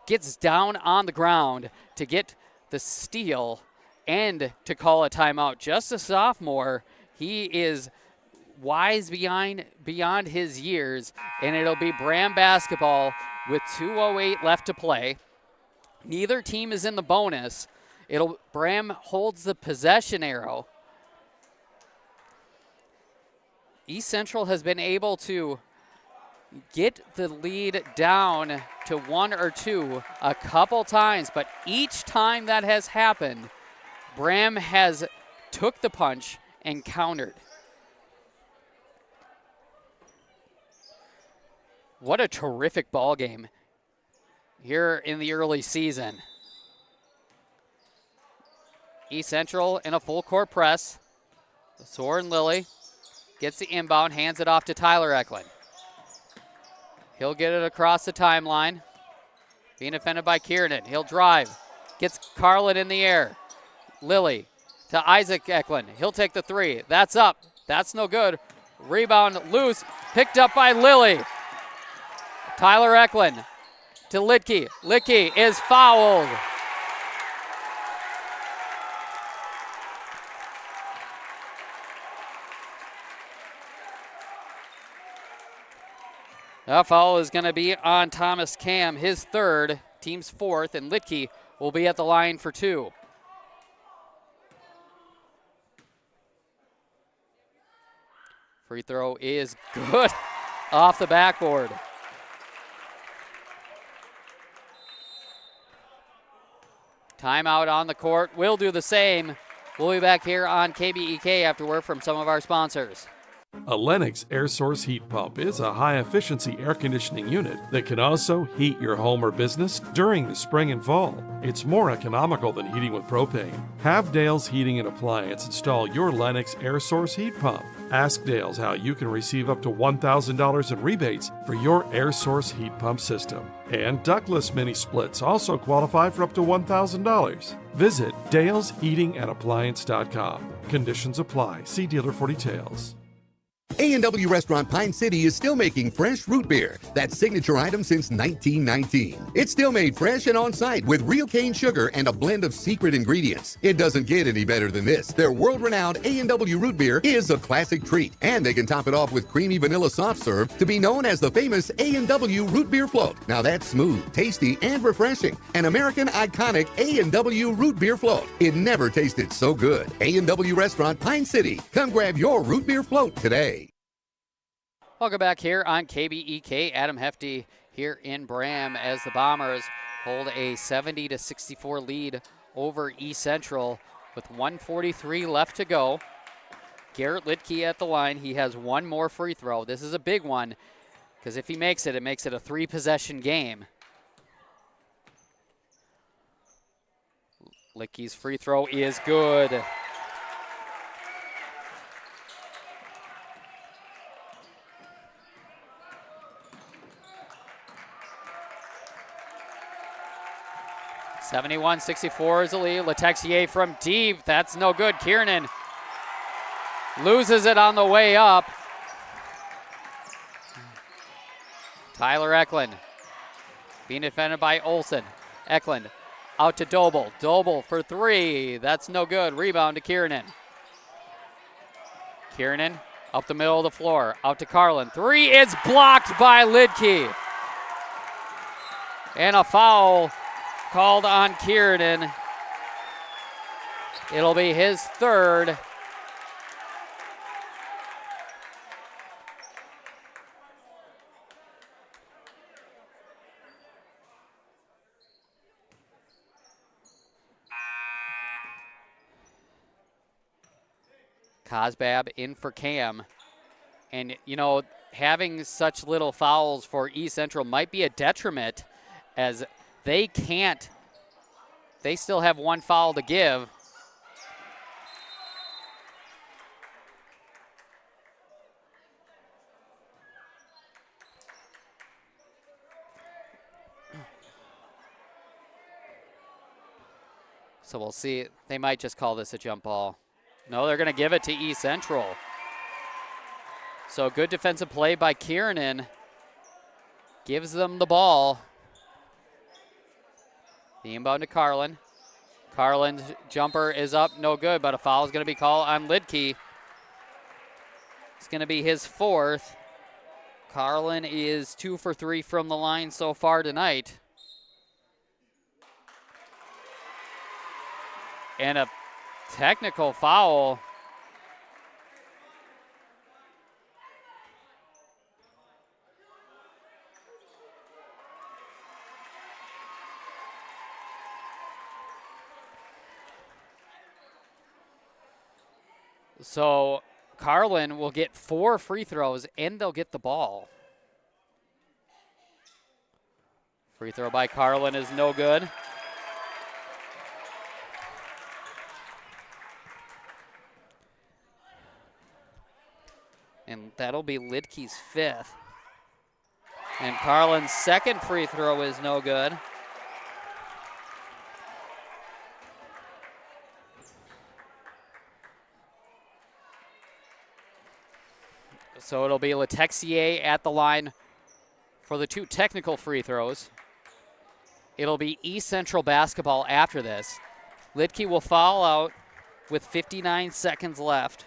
gets down on the ground to get the steal and to call a timeout. Just a sophomore, he is wise beyond his years, and it'll be Braham basketball with 2:08 left to play. Neither team is in the bonus. Braham holds the possession arrow. East Central has been able to get the lead down to 1 or 2 a couple times, but each time that has happened, Braham has took the punch and countered. What a terrific ball game here in the early season. East Central in a full court press. Soren Lilly gets the inbound, hands it off to Tyler Eklund. He'll get it across the timeline. Being defended by Kiernan. He'll drive. Gets Carlin in the air. Lilly to Isaac Eklund. He'll take the 3. That's up. That's no good. Rebound loose. Picked up by Lilly. Tyler Eklund to Lidke. Lidke is fouled. That foul is going to be on Thomas Cam, his third, team's fourth, and Lidke will be at the line for 2. Free throw is good off the backboard. Timeout on the court. We'll do the same. We'll be back here on KBEK after word from some of our sponsors.
A Lennox air source heat pump is a high-efficiency air conditioning unit that can also heat your home or business during the spring and fall. It's more economical than heating with propane. Have Dale's Heating and Appliance install your Lennox air source heat pump. Ask Dale's how you can receive up to $1,000 in rebates for your air source heat pump system. And ductless mini splits also qualify for up to $1,000. Visit dalesheatingandappliance.com. Conditions apply. See dealer for details.
A&W Restaurant Pine City is still making fresh root beer, that signature item since 1919. It's still made fresh and on-site with real cane sugar and a blend of secret ingredients. It doesn't get any better than this. Their world-renowned A&W root beer is a classic treat, and they can top it off with creamy vanilla soft serve to be known as the famous A&W root beer float. Now that's smooth, tasty, and refreshing. An American iconic A&W root beer float. It never tasted so good. A&W Restaurant Pine City. Come grab your root beer float today.
Welcome back here on KBEK. Adam Hefty here in Braham as the Bombers hold a 70-64 lead over East Central with 1:43 left to go. Garrett Litke at the line. He has one more free throw. This is a big one because if he makes it, it makes it a 3-possession game. Litke's free throw is good. (71-64) is the lead. Letexier from deep. That's no good. Kiernan loses it on the way up. Tyler Eklund being defended by Olsen. Eklund out to Doble. Doble for three. That's no good. Rebound to Kiernan. Kiernan up the middle of the floor. Out to Carlin. Three is blocked by Lidke. And a foul called on Kiernan. It'll be his third. Cosbab in for Cam. And, you know, having such little fouls for East Central might be a detriment as they still have one foul to give. So we'll see. They might just call this a jump ball. No, they're going to give it to East Central. So good defensive play by Kiernan. Gives them the ball. The inbound to Carlin. Carlin's jumper is up, no good, but a foul is going to be called on Lidke. It's going to be his fourth. Carlin is 2 for 3 from the line so far tonight. And a technical foul. So Carlin will get 4 free throws and they'll get the ball. Free throw by Carlin is no good. And that'll be Lidke's 5th. And Carlin's second free throw is no good. So it'll be Letexier at the line for the 2 technical free throws. It'll be East Central basketball after this. Lidke will foul out with 59 seconds left.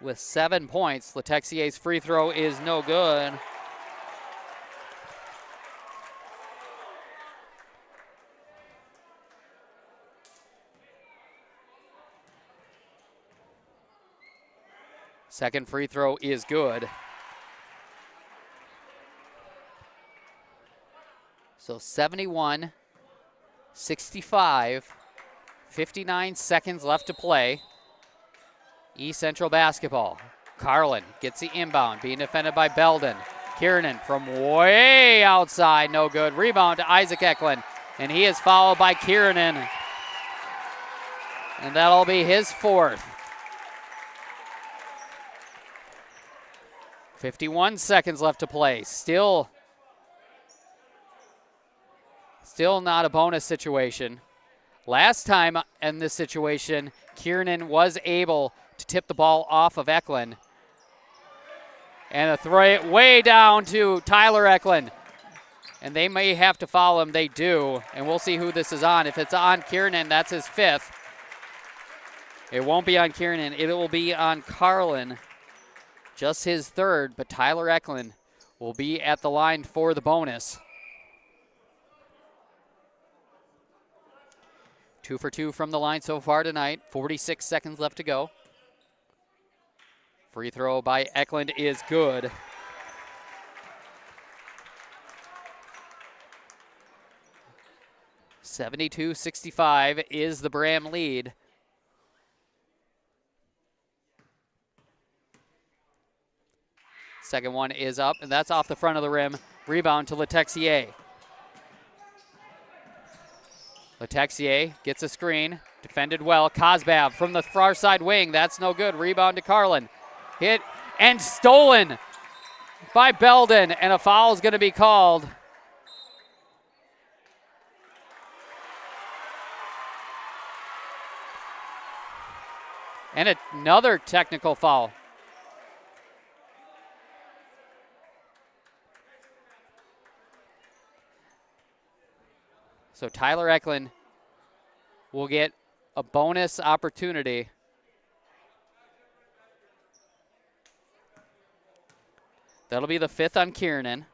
With 7 points, Letexier's free throw is no good. Second free throw is good. So 71-65, 59 seconds left to play. East Central basketball. Carlin gets the inbound, being defended by Belden. Kiernan from way outside, no good. Rebound to Isaac Eklund, and he is fouled by Kiernan. And that'll be his fourth. 51 seconds left to play. Still not a bonus situation. Last time in this situation, Kiernan was able to tip the ball off of Eklund. And a throw it way down to Tyler Eklund. And they may have to foul him. They do. And we'll see who this is on. If it's on Kiernan, that's his fifth. It won't be on Kiernan. It will be on Carlin. Just his third, but Tyler Eklund will be at the line for the bonus. 2 for 2 from the line so far tonight. 46 seconds left to go. Free throw by Eklund is good. (72-65) is the Braham lead. Second one is up, and that's off the front of the rim. Rebound to Letexier. Letexier gets a screen, defended well. Kozbav from the far side wing, that's no good. Rebound to Carlin. Hit and stolen by Belden, and a foul is going to be called. And another technical foul. So Tyler Eklund will get a bonus opportunity. That'll be the fifth on Kiernan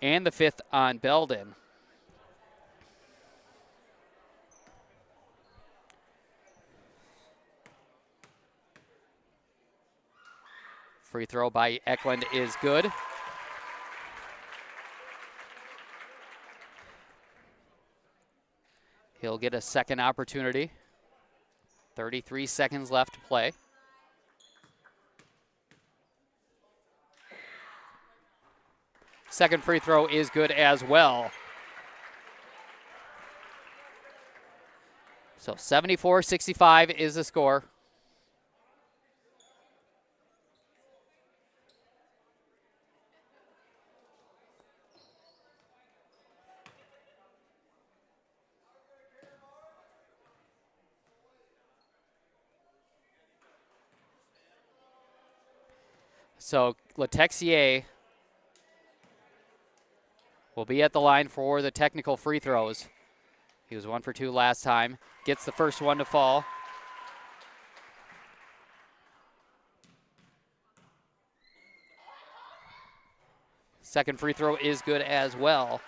and the fifth on Belden. Free throw by Eklund is good. He'll get a second opportunity. 33 seconds left to play. Second free throw is good as well. So 74-65 is the score. So Letexier will be at the line for the technical free throws. He was 1 for 2 last time. Gets the first one to fall. Second free throw is good as well.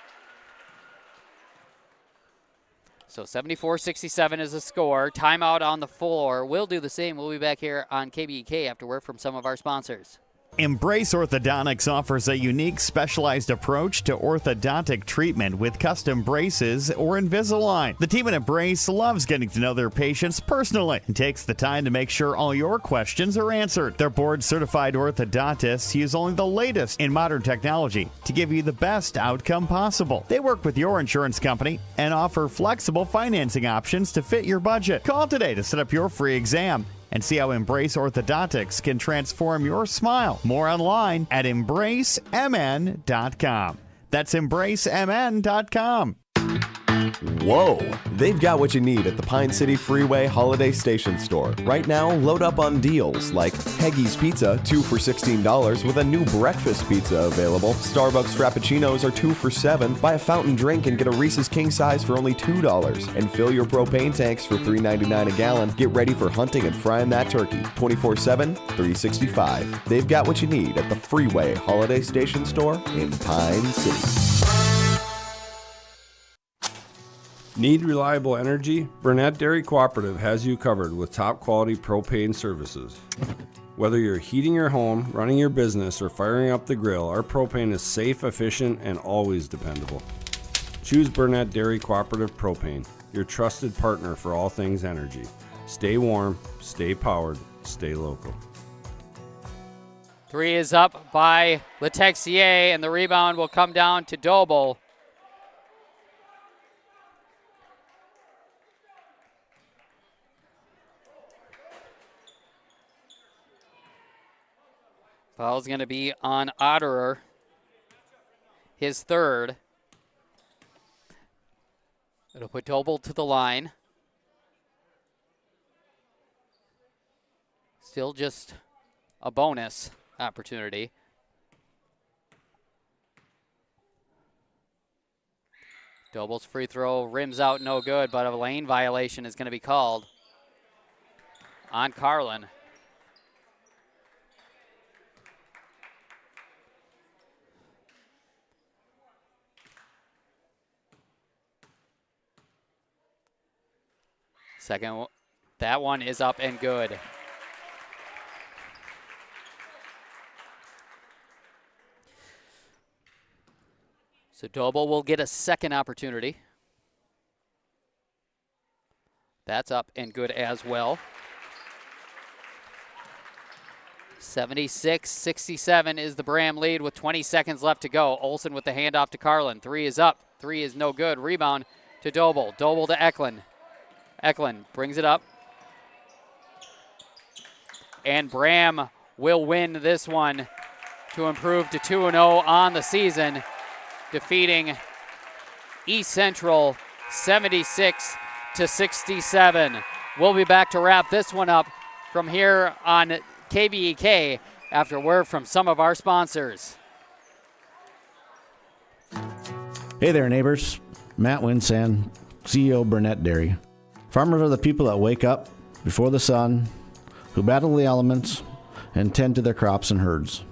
So 74-67 is the score. Timeout on the floor. We'll do the same. We'll be back here on KBEK after word from some of our sponsors.
Embrace Orthodontics offers a unique specialized approach to orthodontic treatment with custom braces or Invisalign. The team at Embrace loves getting to know their patients personally and takes the time to make sure all your questions are answered. Their board-certified orthodontists use only the latest in modern technology to give you the best outcome possible. They work with your insurance company and offer flexible financing options to fit your budget. Call today to set up your free exam and see how Embrace Orthodontics can transform your smile. More online at embracemn.com. That's embracemn.com.
Whoa! They've got what you need at the Pine City Freeway Holiday Station Store. Right now, load up on deals like Heggy's Pizza, 2 for $16 with a new breakfast pizza available. Starbucks Frappuccinos are 2 for $7. Buy a fountain drink and get a Reese's King Size for only $2. And fill your propane tanks for $3.99 a gallon. Get ready for hunting and frying that turkey 24/7, 365. They've got what you need at the Freeway Holiday Station Store in Pine City.
Need reliable energy? Burnett Dairy Cooperative has you covered with top quality propane services. Whether you're heating your home, running your business, or firing up the grill, our propane is safe, efficient, and always dependable. Choose Burnett Dairy Cooperative Propane, your trusted partner for all things energy. Stay warm, stay powered, stay local.
3 is up by Letexier, and the rebound will come down to Doble. Foul's going to be on Otterer, his third. It'll put Doble to the line. Still just a bonus opportunity. Doble's free throw rims out, no good, but a lane violation is going to be called on Carlin. Second, that one is up and good. So Doble will get a second opportunity. That's up and good as well. 76-67 is the Braham lead with 20 seconds left to go. Olsen with the handoff to Carlin. 3 is up. 3 is no good. Rebound to Doble. Doble to Eklund. Eklund brings it up. And Braham will win this one to improve to 2-0 on the season, defeating East Central 76-67. We'll be back to wrap this one up from here on KBEK after word from some of our sponsors.
Hey there, neighbors. Matt Winsan, CEO Burnett Dairy. Farmers are the people that wake up before the sun, who battle the elements, and tend to their crops and herds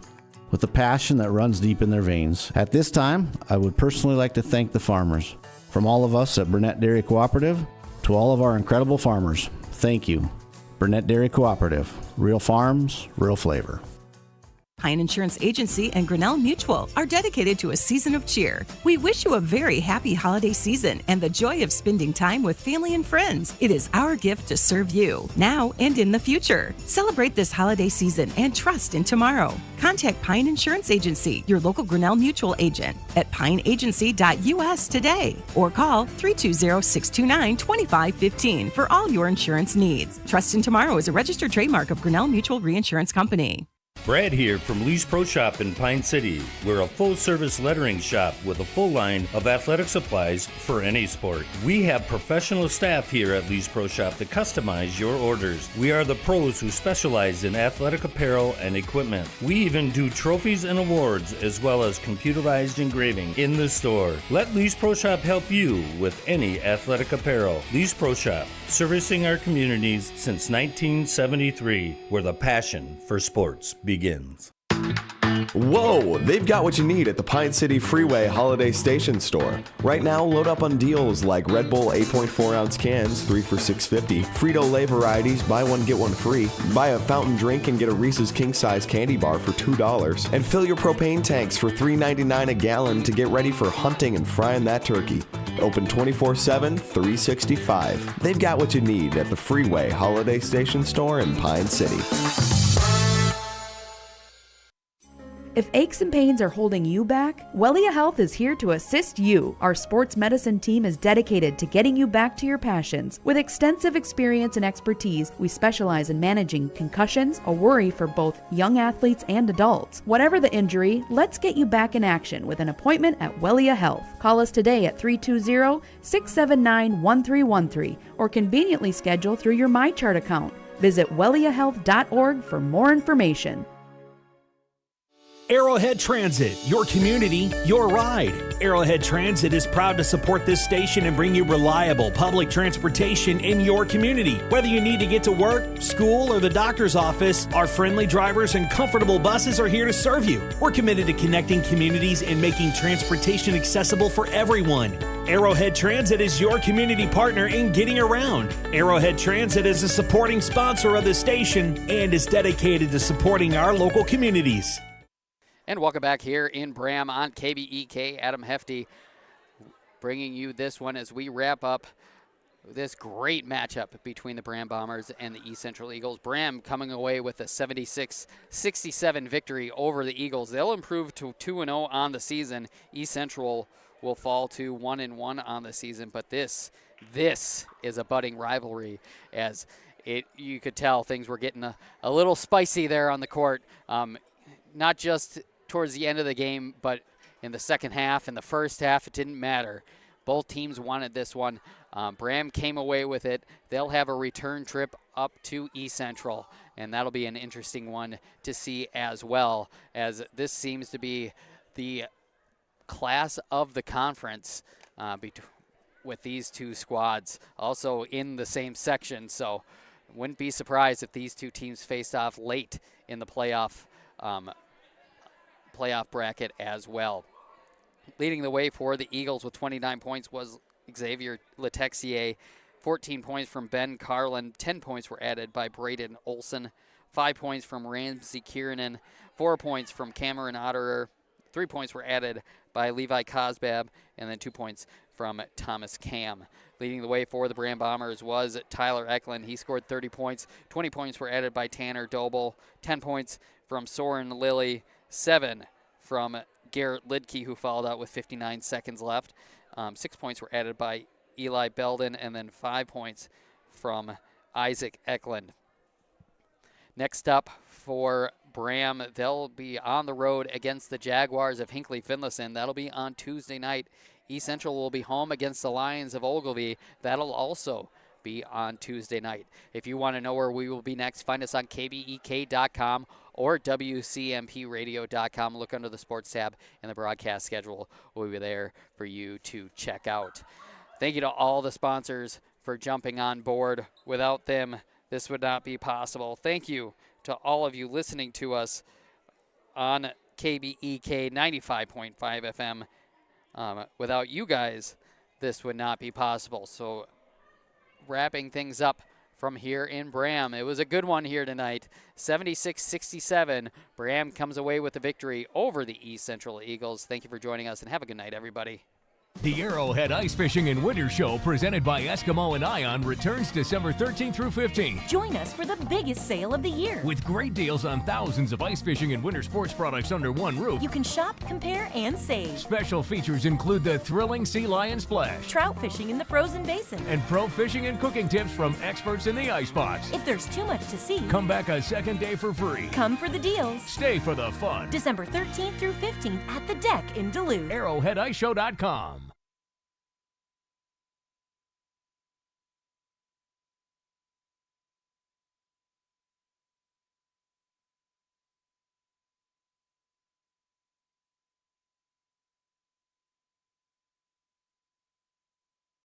with a passion that runs deep in their veins. At this time, I would personally like to thank the farmers. From all of us at Burnett Dairy Cooperative to all of our incredible farmers, thank you. Burnett Dairy Cooperative. Real farms, real flavor.
Pine Insurance Agency and Grinnell Mutual are dedicated to a season of cheer. We wish you a very happy holiday season and the joy of spending time with family and friends. It is our gift to serve you, now and in the future. Celebrate this holiday season and trust in tomorrow. Contact Pine Insurance Agency, your local Grinnell Mutual agent, at pineagency.us today, or call 320-629-2515 for all your insurance needs. Trust in Tomorrow is a registered trademark of Grinnell Mutual Reinsurance Company.
Brad here from Lee's Pro Shop in Pine City. We're a full-service lettering shop with a full line of athletic supplies for any sport. We have professional staff here at Lee's Pro Shop to customize your orders. We are the pros who specialize in athletic apparel and equipment. We even do trophies and awards as well as computerized engraving in the store. Let Lee's Pro Shop help you with any athletic apparel. Lee's Pro Shop, servicing our communities since 1973, where the passion for sports begins.
Whoa! They've got what you need at the Pine City Freeway Holiday Station store. Right now, load up on deals like Red Bull 8.4-ounce cans, 3 for $6.50. Frito-Lay varieties, buy one, get one free. Buy a fountain drink and get a Reese's King-Size candy bar for $2. And fill your propane tanks for $3.99 a gallon to get ready for hunting and frying that turkey. Open 24/7, 365. They've got what you need at the Freeway Holiday Station store in Pine City.
If aches and pains are holding you back, Wellia Health is here to assist you. Our sports medicine team is dedicated to getting you back to your passions. With extensive experience and expertise, we specialize in managing concussions, a worry for both young athletes and adults. Whatever the injury, let's get you back in action with an appointment at Wellia Health. Call us today at 320-679-1313 or conveniently schedule through your MyChart account. Visit welliahealth.org for more information.
Arrowhead Transit, your community, your ride. Arrowhead Transit is proud to support this station and bring you reliable public transportation in your community. Whether you need to get to work, school, or the doctor's office, our friendly drivers and comfortable buses are here to serve you. We're committed to connecting communities and making transportation accessible for everyone. Arrowhead Transit is your community partner in getting around. Arrowhead Transit is a supporting sponsor of the station and is dedicated to supporting our local communities.
And welcome back here in Braham on KBEK. Adam Hefty bringing you this one as we wrap up this great matchup between the Braham Bombers and the East Central Eagles. Braham coming away with a 76-67 victory over the Eagles. They'll improve to 2-0 on the season. East Central will fall to 1-1 on the season, but this is a budding rivalry, as you could tell things were getting a little spicy there on the court. Not just towards the end of the game, but in the second half and the first half, it didn't matter. Both teams wanted this one. Braham came away with it. They'll have a return trip up to East Central, and that'll be an interesting one to see as well, as this seems to be the class of the conference with these two squads also in the same section. So wouldn't be surprised if these two teams faced off late in the playoff bracket as well. Leading the way for the Eagles with 29 points was Xavier Letexier. 14 points from Ben Carlin. 10 points were added by Braden Olson. 5 points from Ramsey Kiernan. 4 points from Cameron Otterer. 3 points were added by Levi Cosbab. And then 2 points from Thomas Cam. Leading the way for the Braham Bombers was Tyler Eklund. He scored 30 points. 20 points were added by Tanner Doble. 10 points from Soren Lilly. 7 from Garrett Lidke, who fouled out with 59 seconds left. 6 points were added by Eli Belden, and then 5 points from Isaac Eklund. Next up for Braham, they'll be on the road against the Jaguars of Hinckley-Finlayson. That'll be on Tuesday night. East Central will be home against the Lions of Ogilvie. That'll also be on Tuesday night. If you want to know where we will be next, find us on kbek.com or wcmpradio.com. Look under the sports tab, and the broadcast schedule will be there for you to check out. Thank you to all the sponsors for jumping on board. Without them, this would not be possible. Thank you to all of you listening to us on KBEK 95.5 FM. Without you guys, this would not be possible. So wrapping things up from here in Braham. It was a good one here tonight. 76-67. Braham comes away with the victory over the East Central Eagles. Thank you for joining us, and have a good night, everybody.
The Arrowhead Ice Fishing and Winter Show, presented by Eskimo and Ion, returns December 13th through 15th.
Join us for the biggest sale of the year.
With great deals on thousands of ice fishing and winter sports products under one roof.
You can shop, compare, and save.
Special features include the thrilling Sea Lion Splash,
trout fishing in the frozen basin,
and pro fishing and cooking tips from experts in the icebox.
If there's too much to see,
come back a second day for free.
Come for the deals.
Stay for the fun.
December 13th through 15th at the Deck in Duluth.
ArrowheadIceShow.com.